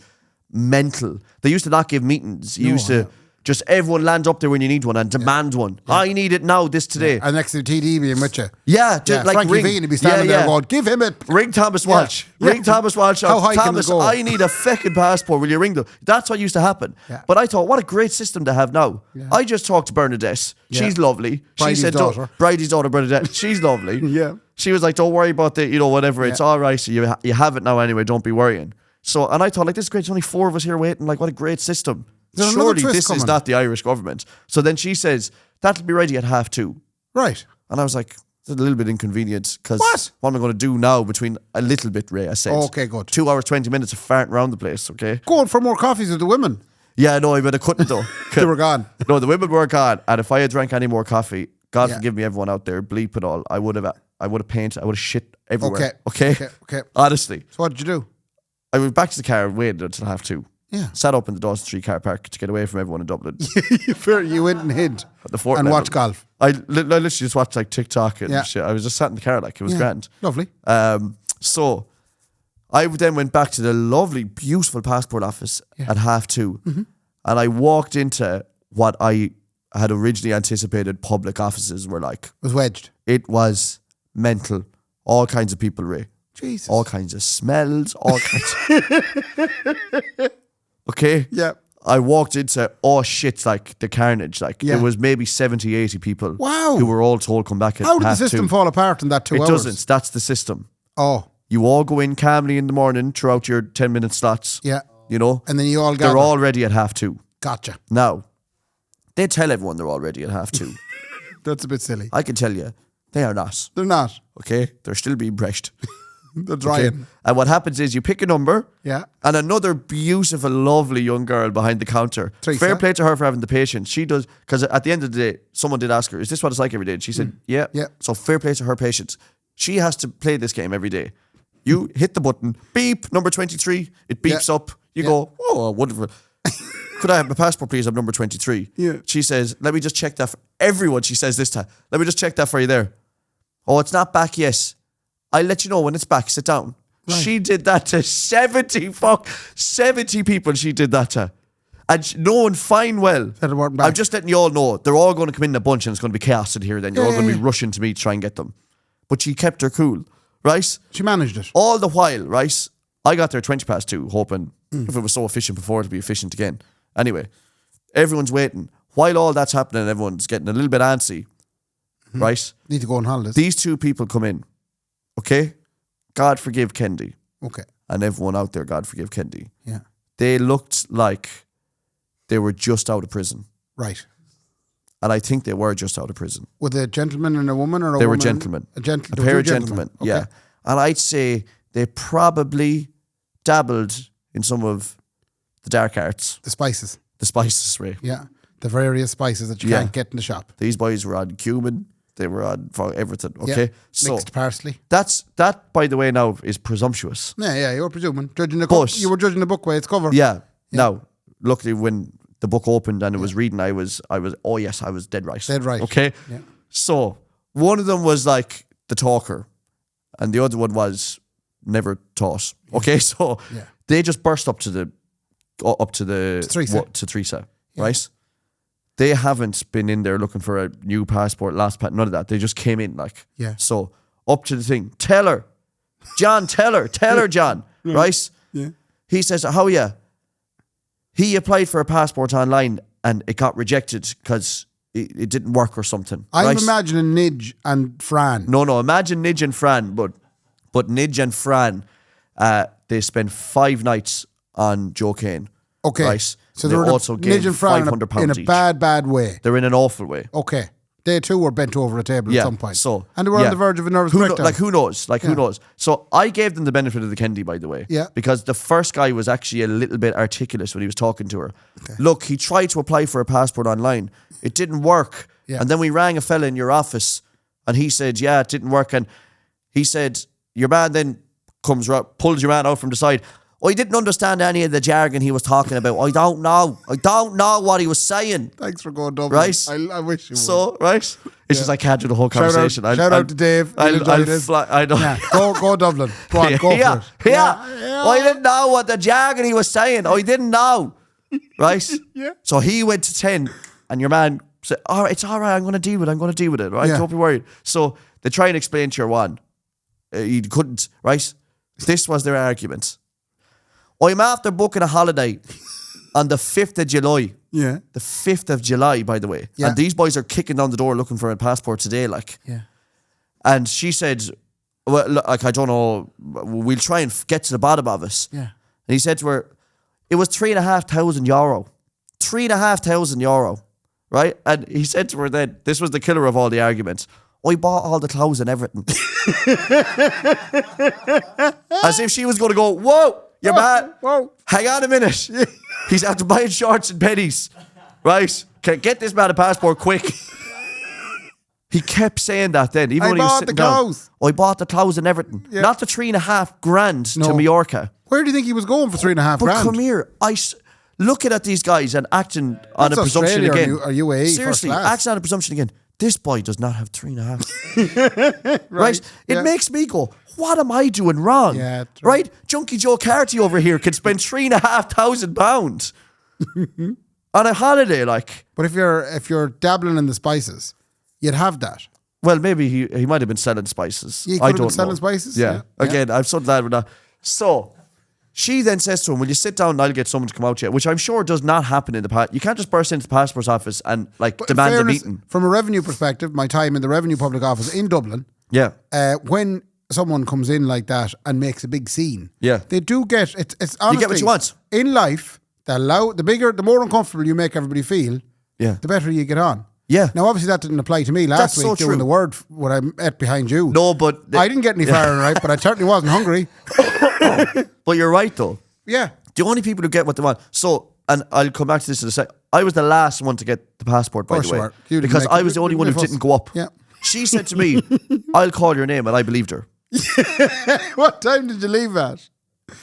mental. They used to not give meetings. You used to just everyone land up there when you need one and demand one. I need it now, this today. And next to TD being with you. Yeah, like Frankie ring. V and he'd be standing there going, give him it. Ring Thomas Walsh. Yeah. Ring Thomas Walsh. How high can Thomas, they go? I need a fucking passport. Will you ring them? That's what used to happen. Yeah. But I thought, what a great system to have now. I just talked to Bernadette. She's lovely. Bridie's she said, daughter. Bridie's daughter, Bernadette. She's lovely. Yeah. She was like, don't worry about the, whatever. It's all right. So you have it now anyway. Don't be worrying. So, and I thought, like, this is great. There's only 4 of us here waiting. Like, what a great system. There's another Surely twist this coming. is not the Irish government. So then she says, that'll be ready at 2:30. Right. And I was like, it's a little bit inconvenient because What? am I going to do now between a little bit, Ray? I said. Okay, good. 2 hours, 20 minutes of farting around the place, okay? Going for more coffees with the women. Yeah, no, but I couldn't though. They were gone. No, the women were gone. And if I had drank any more coffee, God Yeah. forgive me, everyone out there, bleep it all, I would have painted, I would have shit everywhere. Okay. Honestly. So what did you do? I went back to the car and waited until 2:30. Yeah. Sat up in the Dawson Street car park to get away from everyone in Dublin. You went and hid The fort and level. watched golf. I literally just watched like TikTok and Yeah. shit. I was just sat in the car like it was grand. Lovely. So I then went back to the lovely, beautiful passport office at 2:30. Mm-hmm. And I walked into what I had originally anticipated public offices were like. Was wedged. It was mental. All kinds of people, Ray. Jesus. All kinds of smells, all kinds of... Okay? Yeah. I walked into, oh shit, like the carnage. Like Yeah. there was maybe 70, 80 people. Wow. Who were all told come back at How did the 2:30. system fall apart in that 2 It hours? doesn't. That's the system. Oh, You all go in calmly in the morning throughout your 10-minute slots. yeah. You know? And then you all gather. They're all ready at 2:30. Gotcha. Now, they tell everyone they're all ready at 2:30. That's a bit silly. I can tell you, they are not. They're not. Okay? They're still being brushed. They're Okay? drying. And what happens is you pick a number. Yeah. And another beautiful, lovely young girl behind the counter. Teresa. Fair play to her for having the patience. She does, because at the end of the day, someone did ask her, is this what it's like every day? And she said, yeah. Yeah. So fair play to her patience. She has to play this game every day. You hit the button, beep, number 23, it beeps Yeah. up. You go, oh, wonderful. Could I have my passport, please? I'm number 23. Yeah. She says, let me just check that for everyone. She says this time, let me just check that for you there. Oh, it's not back yet. I'll let you know when it's back. Sit down. Right. She did that to 70 people she did that to. And knowing fine well, Said it weren't back. I'm just letting you all know, they're all going to come in a bunch and it's going to be chaos in here then. You're all going to be yeah. rushing to me to try and get them. But she kept her cool, right? She managed it. All the while, right? I got there 2:20, hoping if it was so efficient before, it'd be efficient again. Anyway, everyone's waiting. While all that's happening, everyone's getting a little bit antsy, right? Need to go on holidays. These 2 people come in, okay? God forgive Kendy. Okay. And everyone out there, God forgive Kendy. Yeah. They looked like they were just out of prison. Right. And I think they were just out of prison. With a gentleman and a woman, or They were woman? gentlemen. A pair of gentlemen, Okay. yeah. And I'd say they probably dabbled in some of the dark arts, The spices. the spices, Ray. Yeah. The various spices that you Yeah. can't get in the shop. These boys were on cumin. They were on for everything, Yeah. okay? So Mixed parsley. that, by the way, now is presumptuous. Yeah, you were presuming. Judging the But- you were judging the book by its cover. Yeah. Now, luckily, when the book opened and it was reading, I was, oh yes, I was dead right. Dead right. Okay? Yeah. So, one of them was like the talker, and the other one was never taught. Okay? So, Yeah. they just burst up to Teresa. Teresa, right? They haven't been in there looking for a new passport, none of that. They just came in like. Yeah. So, up to the thing. Tell her, John, tell her, John, right? Yeah. He says, how are you? He applied for a passport online and it got rejected because it didn't work or something. I'm right? imagining Nidge and Fran. No, imagine Nidge and Fran, but Nidge and Fran, they spent 5 nights on Joe Kane. Okay. Right? So they they're also gained Nidge and Fran £500 in a each. bad way. They're in an awful way. Okay. They too were bent over a table at some point. So, and they were yeah. on the verge of a nervous who breakdown. who knows? Who knows? So I gave them the benefit of the Kendy, by the way. Yeah. Because the first guy was actually a little bit articulate when he was talking to her. Okay. Look, he tried to apply for a passport online. It didn't work. Yeah. And then we rang a fella in your office and he said, yeah, it didn't work. And he said, your man then pulls your man out from the side. I didn't understand any of the jargon he was talking about. I don't know what he was saying. Thanks for going Dublin. Right? I wish you would. So, right? It's just I can't do the whole conversation. Shout out to Dave. He'll enjoy this. I know. Yeah, go Dublin. Go on, go yeah, for it. yeah. I didn't know what the jargon he was saying. I didn't know. Right? Yeah. So he went to 10 and your man said, all right, it's all right. I'm going to deal with it. Right? Yeah. Don't be worried. So they try and explain to your one. He couldn't, right? This was their argument. I'm after booking a holiday on the 5th of July. Yeah. The 5th of July, by the way. Yeah. And these boys are kicking down the door looking for a passport today, like. Yeah. And she said, well, look, like, I don't know, we'll try and get to the bottom of it. Yeah. And he said to her, it was €3,500. €3,500, right? And he said to her then, this was the killer of all the arguments, I bought all the clothes and everything. As if she was going to go, whoa, your man, hang on a minute. He's after buying shorts and pennies, right? Get this man a passport quick. He kept saying that then, even I when he was bought sitting the down. clothes. I bought the clothes and everything. Yeah. Not the $3,500 to No. Mallorca. Where do you think he was going for $3,500? But come here, looking at these guys and acting on a That's presumption Australia again. or UAE first Seriously, class. acting on a presumption again. This boy does not have 3.5. right? It yeah. makes me go, what am I doing wrong? Yeah, true. Right? Junkie Joe Carty over here can spend £3,500 on a holiday, like. But if you're dabbling in the spices, you'd have that. Well, maybe he might have been selling spices. He could I have don't been selling know. spices, Yeah. yeah. Again, I'm so glad with that. So she then says to him, will you sit down and I'll get someone to come out to you? Which I'm sure does not happen in the past. You can't just burst into the passport's office and like But in demand a fairness, meeting. From a revenue perspective, my time in the revenue public office in Dublin, Yeah. when someone comes in like that and makes a big scene, Yeah. they do get it's honestly, You get what you want. in life. The more uncomfortable you make everybody feel, Yeah. the better you get on. Yeah. Now, obviously, that didn't apply to me last That's week so doing true. the word when I ate behind you. No, but I didn't get any far right, but I certainly wasn't hungry. But you're right though. Yeah. The only people who get what they want. So, and I'll come back to this in a sec. I was the last one to get the passport, by course the way, you were. You didn't because make I it. was the only You one who didn't didn't go up. Yeah. She said to me, "I'll call your name," and I believed her. What time did you leave at?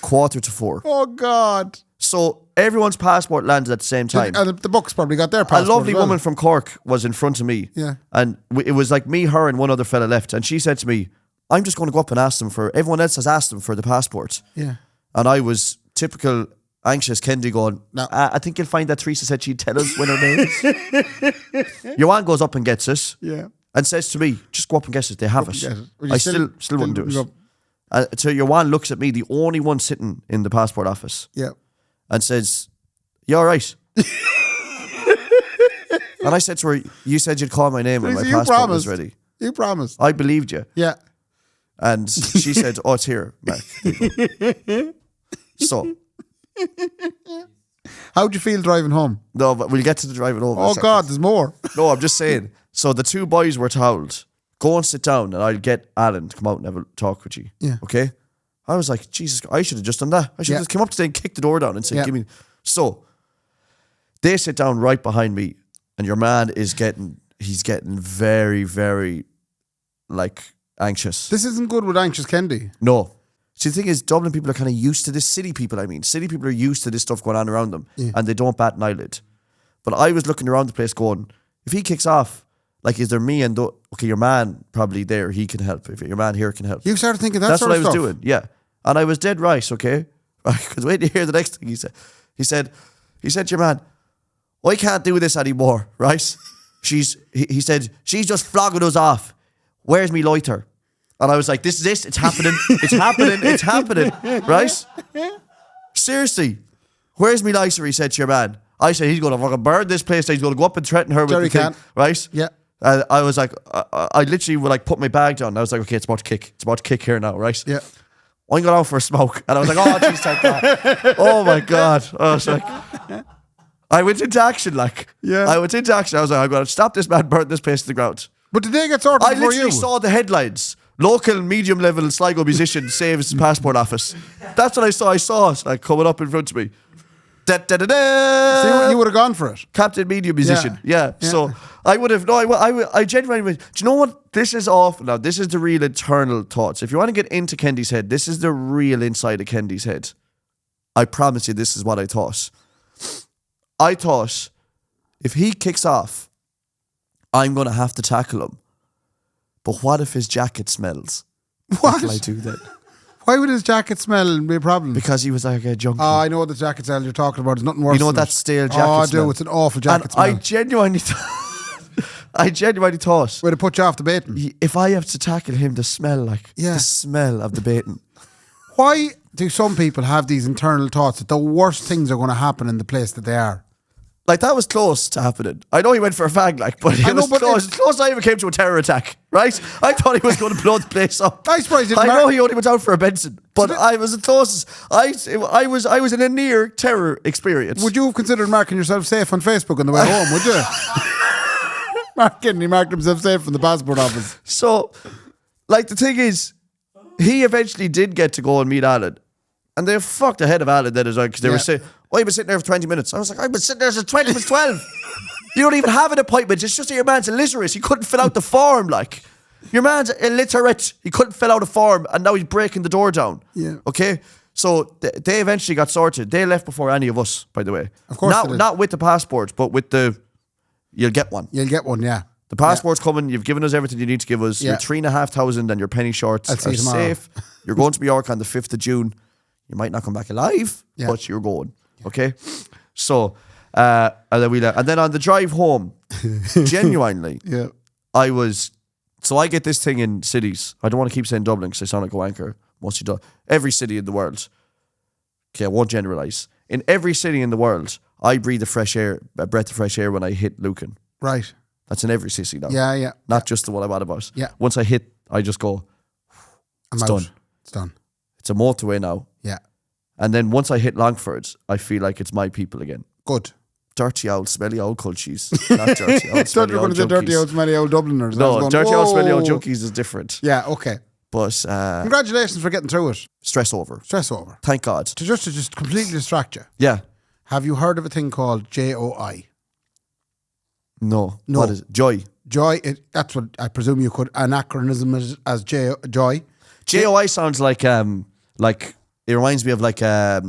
3:45. Oh, God. So everyone's passport landed at the same time. And the books probably got their A passport lovely as well. woman from Cork was in front of me. Yeah. And it was like me, her, and one other fella left. And she said to me, I'm just going to go up and ask them for, everyone else has asked them for the passport. Yeah. And I was typical anxious Kendy going, No. I think you'll find that Teresa said she'd tell us when her name is. Joanne goes up and gets it. Yeah. And says to me, just go up and get it. They have it. Get it. Well, you I still wouldn't do go- it. So Joanne looks at me, the only one sitting in the passport office, Yeah. and says, you all right? And I said to her, you said you'd call my name when my Teresa, you passport was promised. ready. You promised. I believed you. Yeah. And she said, oh, it's here, Mark. There you go. So, How'd you feel driving home? No, but we'll get to the driving over. in a Oh second. God, there's more. No, I'm just saying. So the two boys were told, go and sit down and I'll get Alan to come out and have a talk with you. Yeah. Okay? I was like, Jesus, I should have just done that. I should have just come up today and kicked the door down and said, give me. So they sit down right behind me and your man is he's getting very, very like anxious. This isn't good with anxious Kendy. No. See, the thing is, Dublin people are kind of used to this. City people are used to this stuff going on around them and they don't bat an eyelid. But I was looking around the place going, if he kicks off, like, is there me and okay, your man probably there, he can help. If your man here can help. You started thinking that's what I was stuff. doing, yeah. And I was dead right, okay? Because wait to hear the next thing he said. He said to your man, I can't do this anymore, right? He said, she's just flogging us off. Where's me loiter? And I was like, this is it. It's happening. It's happening, right? Seriously. Where's me lighter? He said to your man. I said, he's going to fucking burn this place. He's going to go up and threaten her with Jerry the thing, right? Yeah. I was like, I literally would like put my bag down. I was like, okay, it's about to kick. It's about to kick here now, right? Yeah. I'm going out for a smoke. And I was like, oh, jeez, thank God. Oh, my God. I was like, I went into action, like. Yeah. I went into action. I was like, I'm going to stop this man, burn this place to the ground. But did they get sorted I before literally you? saw the headlines. Local medium-level Sligo musician saves passport office. That's what I saw. I saw it like coming up in front of me. Da, da, da, da. So you would have gone for it. Captain Medium Musician. Yeah. So I would have. No, I genuinely. Do you know what? This is off now. This is the real internal thoughts. If you want to get into Kendy's head, this is the real inside of Kendy's head. I promise you, this is what I thought. I thought if he kicks off, I'm going to have to tackle him. But what if his jacket smells? What will I do then? Why would his jacket smell and be a problem? Because he was like a junkie. Oh, I know what the jacket smell you're talking about. There's nothing worse. You know than that it. stale jacket Oh, I smell? do. It's an awful jacket And smell. I genuinely thought, Way to put you off the baiting. if I have to tackle him, the smell of the baiting. Why do some people have these internal thoughts that the worst things are going to happen in the place that they are? Like, that was close to happening. I know he went for a fag, like, but it was close. It's close I even came to a terror attack, right? I thought he was going to blow the place up. I'm surprised you didn't I know he only went out for a Benson, but I was the closest. I was in a near terror experience. Would you have considered marking yourself safe on Facebook on the way home, would you? Mark Kenny marked himself safe from the passport office. So, like, the thing is, he eventually did get to go and meet Alan. And they fucked ahead of Alan then as well, because they were saying, oh, you've been sitting there for 20 minutes. I was like, I've been sitting there since 20 minutes 12. You don't even have an appointment. It's just that your man's illiterate. He couldn't fill out the form, like. Your man's illiterate. He couldn't fill out a form, and now he's breaking the door down. Yeah. Okay? So they eventually got sorted. They left before any of us, by the way. Of course they did. Not with the passport, but with the, you'll get one. You'll get one, yeah. The passport's coming. You've given us everything you need to give us. Yeah. Your 3,500 and your penny shorts I'll see are you tomorrow. safe. You're going to York on the 5th of June. You might not come back alive, but you're going. Okay? So, and then on the drive home, genuinely, I get this thing in cities. I don't want to keep saying Dublin because I sound like a wanker. Mostly every city in the world. Okay, I won't generalise. In every city in the world, I breathe a breath of fresh air when I hit Lucan. Right. That's in every city now. Yeah. Not just the one I'm on about. Yeah. Once I hit, I just go, I'm it's out. done. It's done. It's a motorway now. Yeah. And then once I hit Longford, I feel like it's my people again. Good. Dirty old, smelly old cultures. Not dirty old, It's not smelly going old to the dirty junkies. old, smelly old Dubliners. No, dirty old, smelly old Whoa. junkies is different. Yeah, okay. But Congratulations for getting through it. stress over. Stress over. Thank God. To just completely distract you. Yeah. Have you heard of a thing called JOI? No. No. What is it? Joy. Joy, that's what I presume you could anachronism as joy. JOI sounds like it reminds me of like a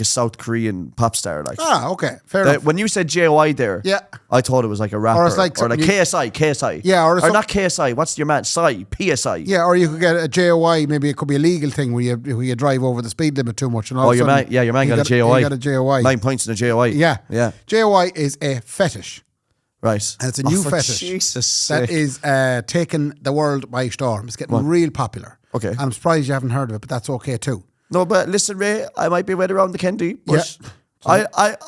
South Korean pop star. Like Okay, fair enough. when you said JOI there, Yeah. I thought it was like a rapper. Or it's like or like KSI. Yeah, or not KSI. What's your man? PSI. Yeah, or you could get a JOI. Maybe it could be a legal thing where you drive over the speed limit too much. And all Oh, of a your sudden man. Your man you got a JOI. You got a JOI. 9 points in a JOI. Yeah. JOI is a fetish. Right. And it's a new for fetish. Jesus' That sake. is taking the world by storm. It's getting real popular. Okay. And I'm surprised you haven't heard of it, but that's okay too. No, but listen, Ray, I might be wet around the Kendy, but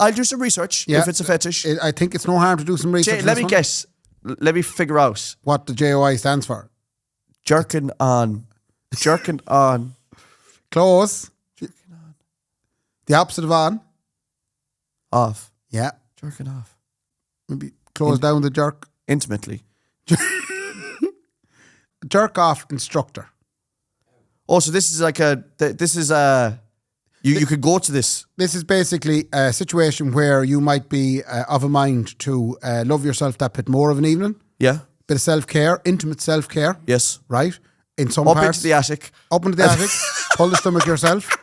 I'll do some research if it's a fetish. I think it's no harm to do some research. Let me guess. Let me figure out. what the JOI stands for. Jerking on. Close. The opposite of on. Off. Yeah. Jerking off. Maybe close down the jerk. Intimately. Jerk off instructor. Oh, so this is like you could go to this. This is basically a situation where you might be of a mind to love yourself that bit more of an evening. Yeah. Bit of self-care, intimate self-care. Yes. Right? In some Up parts. into the attic. Up into the attic. Pull the stomach yourself.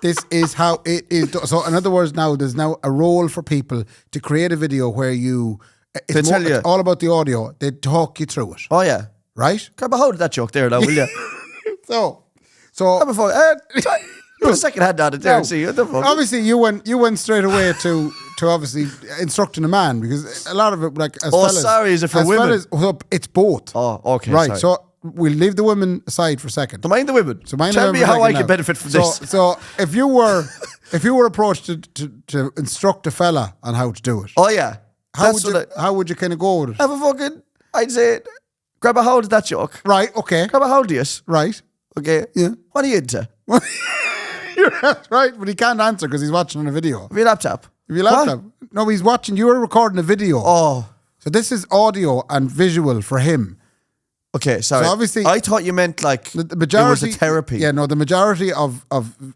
This is how it is. So in other words, now there's now a role for people to create a video where you... It's all about the audio. They talk you through it. Oh, yeah. Right? Grab a hold of that joke there now, will you? So Put a second hand on it there and see what the fuck. obviously you went straight away to obviously instructing a man, because a lot of it, like, as fellas, sorry, is it for women? It's both. Oh, okay. Right. Sorry. So we'll leave the women aside for a second. To mind the women. So mind Tell the me women how I now. can benefit from this. So if you were approached to instruct a fella on how to do it, Oh, yeah. how would you kind of go with it? Have a fucking, I'd say, grab a hold of that joke. Right. Okay. Grab a hold of it. Right. Okay. Yeah. What are you into? That's right, but he can't answer because he's watching on a video. Have your laptop. If you laptop, no, he's watching. You were recording a video. Oh. So this is audio and visual for him. Okay, sorry. So obviously, I thought you meant like the majority it was a therapy. Yeah, no, the majority of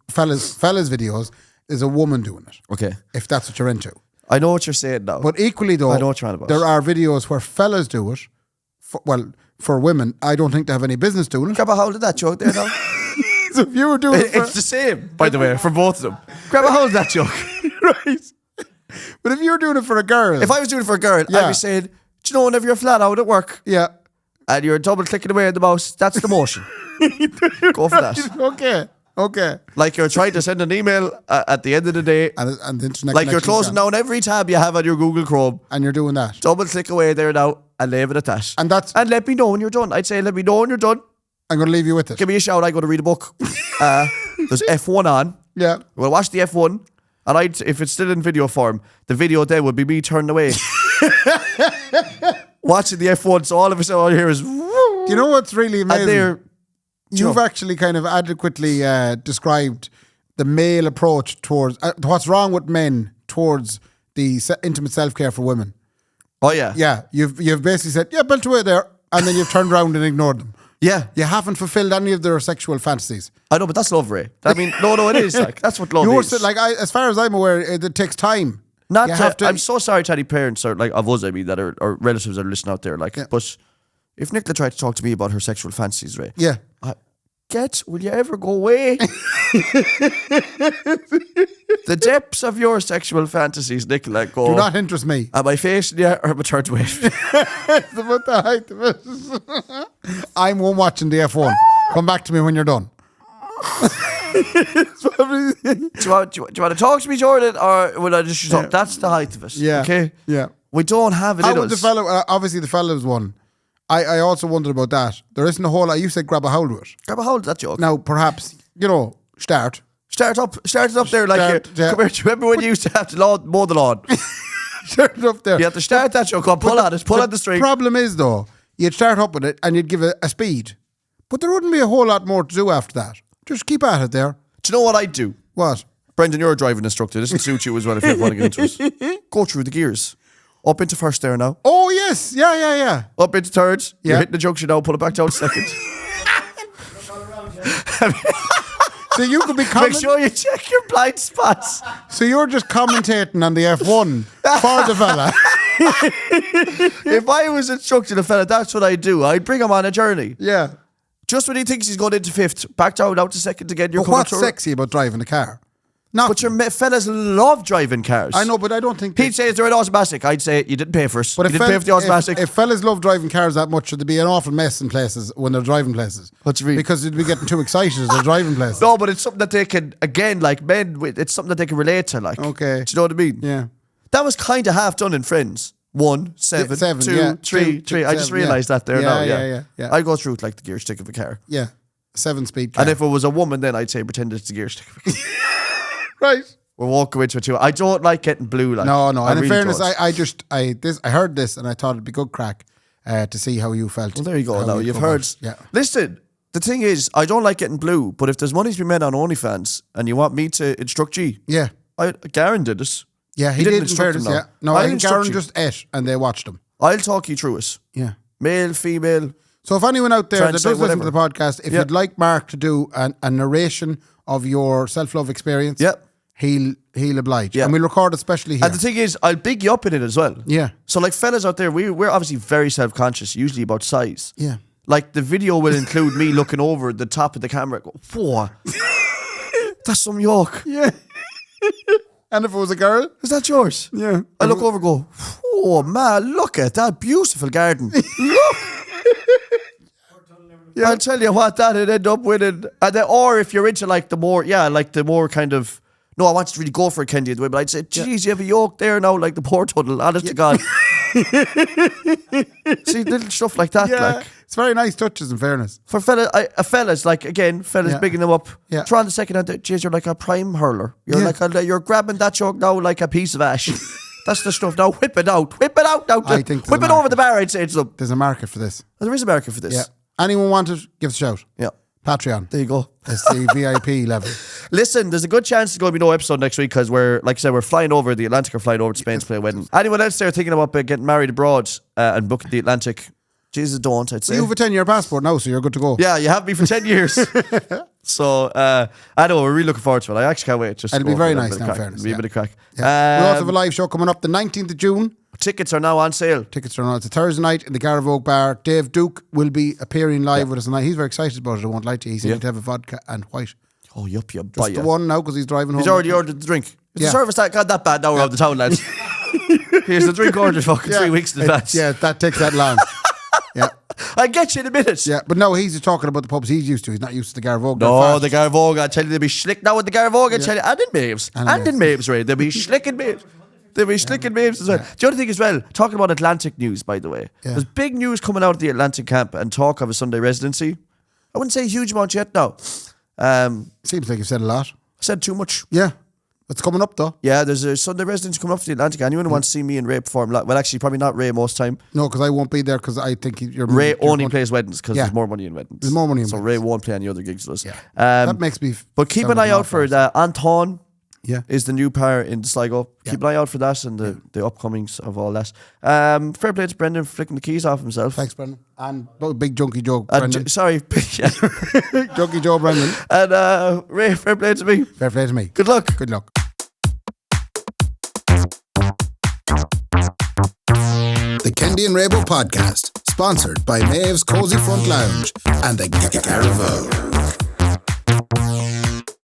fellas videos is a woman doing it. Okay. If that's what you're into. I know what you're saying now. But equally though, I know what you're on about. there are videos where fellas do it. For women, I don't think they have any business doing it. Grab a hold of that joke there now. So if you were doing it, It's the same, by the way, for both of them. Grab a hold of that joke. right. But if you were doing it for a girl, If I was doing it for a girl, Yeah. I'd be saying, do you know whenever you're flat out at work yeah, and you're double clicking away on the mouse, that's the motion. Go for that. okay, Like you're trying to send an email at the end of the day. and the internet, Like you're connection's closing gone. down every tab you have on your Google Chrome. and you're doing that. Double click away there now and leave it at that. And that's- And let me know when you're done. I'd say let me know when you're done. I'm going to leave you with it. Give me a shout. I go to read a book. There's F1 on. Yeah. We'll watch the F1. And if it's still in video form, the video then would be me turning away. Watching the F1. So all of a sudden all you hear is... Do you know what's really amazing? And You've actually kind of adequately described the male approach towards what's wrong with men towards the intimate self-care for women. Oh, yeah. Yeah, you've basically said, yeah, belt away there, and then you've turned around and ignored them. Yeah. You haven't fulfilled any of their sexual fantasies. I know, but that's love, Ray. I mean, no, it is. Like, that's what love is. As far as I'm aware, it takes time. I'm so sorry to any parents or like of us, I mean, that are or relatives that are listening out there. Like, but if Nicola tried to talk to me about her sexual fantasies, Ray, Yeah. Will you ever go away? The depths of your sexual fantasies, Nicola, go. Do not interest me. Am I facing you or am I turned away? It's about the height of it. I'm one watching the F1. Come back to me when you're done. do you want to talk to me, Jordan, or will I just shut up? That's the height of it. Yeah. Okay. Yeah. We don't have it How in would us. the fellow? Obviously, the fellow's one. I also wondered about that. There isn't a whole lot. You said grab a hold of it. Grab a hold of that joke. Now, perhaps, start. Start it up there like Start, yeah. come here, do you remember when you used to have to mow the lawn? Start it up there. You have to start that joke up, pull on the string. Problem is, though, you'd start up with it and you'd give it a speed. But there wouldn't be a whole lot more to do after that. Just keep at it there. Do you know what I'd do? What? Brendan, you're a driving instructor. This will suit you as well if you want to get into it. Go through the gears. Up into first there now. Oh, yes. Yeah. Up into third. Yeah. You're hitting the junction now. Pull it back down to second. So you could be Make sure you check your blind spots. So you're just commentating on the F1 for the fella. If I was instructing a fella, that's what I'd do. I'd bring him on a journey. Yeah. Just when he thinks he's going into fifth, back down to second again. You're But coming what's through. sexy about driving a car? Not, But your fellas love driving cars. I know, but I don't think... He'd say they're an automatic. I'd say you didn't pay for it. But You didn't pay for the automatic. if fellas love driving cars that much, should there be an awful mess in places when they're driving places? What do you mean? Because they'd be getting too excited as they're driving places. No, but it's something that they can, again, like men, it's something that they can relate to. Like, Okay. do you know what I mean? Yeah. That was kind of half done in Friends. 1, 7, Seven, 2, yeah. 3, Two, I just seven, realised that there now. Yeah. I go through it like the gear stick of a car. Yeah. 7-speed car. And if it was a woman, then I'd say pretend it's the gear stick of a car. Right. We're walking into it too. I don't like getting blue. Like, No. I And in really fairness, don't. I heard this and I thought it'd be good crack to see how you felt. Well, there you go. how Now you you've come heard. out. Yeah. Listen, the thing is, I don't like getting blue, but if there's money to be made on OnlyFans and you want me to instruct you, Yeah. Garen did it. Yeah, he didn't did in instruct fairness, them, yeah. No, I'll I think instruct Aaron you. just ate and they watched him. I'll talk you through it. Yeah. Male, female. So if anyone out there that does Translate listen to the whatever. podcast, if Yeah. you'd like Mark to do a narration of your self-love experience, Yeah. he'll oblige. Yeah. And we'll record it especially here. And the thing is, I'll big you up in it as well. Yeah. So like fellas out there, we're obviously very self-conscious, usually about size. Yeah. Like the video will include me looking over the top of the camera. Go, whoa, that's some yolk. Yeah. And if it was a girl? Is that yours? Yeah. I look over, go, oh man, look at that beautiful garden. Look. Yeah, I'll tell you what, that'd end up winning. And then, or if you're into like the more kind of, no, I want to really go for a Kendy, but I'd say, geez, you have a yolk there now, like the poor tunnel, honest to God. See, little stuff like that. Yeah. Like, It's very nice touches, in fairness. for fellas, like again, fellas Yeah. bigging them up. Yeah. Try on the second hand, geez, you're like a prime hurler. You're you're grabbing that yolk now like a piece of ash. That's the stuff. Now whip it out now. I think there's whip a it over market. the bar. I'd say it's up. There's a market for this. There is a market for this. Yeah. Anyone want it, give us a shout. Yeah. Patreon. There you go. It's the VIP level. Listen, there's a good chance there's going to be no episode next week because we're, like I said, we're flying over the Atlantic or flying over to Spain to play a wedding. Anyone else there thinking about getting married abroad and booking the Atlantic? Jesus, don't, I'd say. You have a 10-year passport now, so you're good to go. Yeah, you have me for 10 years. So, I know, we're really looking forward to it. I actually can't wait. Just It'll to be go very for a nice bit now, of in crack. fairness, It'll be yeah. a bit of crack. Yeah. We also have a live show coming up the 19th of June. Tickets are now on sale. Tickets are on. It's a Thursday night in the Garavogue Bar. Dave Duke will be appearing live with us tonight. He's very excited about it, I won't lie to you. He said he'd have a vodka and white. Oh, yup, you Just the one now because he's driving home. He's already ordered the drink. Is Yeah. the service that got that bad now around the town, lads? Here's the drink ordered fucking 3 weeks in advance. Yeah, that takes that long. Yeah. I'll get you in a minute. Yeah, but no, he's just talking about the pubs he's used to. He's not used to the Garavogue. No, the Garavogue, I tell you, they'll be slick now with the Garavogue, I tell you, and in Maves. And And in in Maves, Ray. They'll be slicking Maves. They'll be slicking Maves as well. The other thing as well, talking about Atlantic news, by the way, Yeah. there's big news coming out of the Atlantic camp and talk of a Sunday residency. I wouldn't say a huge amount yet now. Seems like you've said a lot. Said too much. Yeah. It's coming up though. Yeah, there's a Sunday residency coming up for the Atlantic. Anyone who wants to see me and Ray perform, well, actually, probably not Ray most time. No, because I won't be there because I think you're Ray you're only going- plays weddings because Yeah. there's more money in weddings. There's more money in So weddings. Ray won't play any other gigs with us. Yeah. Um, that makes me. But keep sound an like eye an out for outcast. Anton. Yeah. Is the new pair in Sligo. Yeah. Keep an eye out for that and the upcomings of all that. Fair play to Brendan for flicking the keys off himself. Thanks, Brendan. And big junkie Joe, And Brendan. sorry, yeah. Junkie Joe, Brendan. And Ray, fair play to me. Fair play to me. Good luck. Good luck. The Kendy and Raybo podcast, sponsored by Maeve's Cozy Front Lounge and the Garavogue.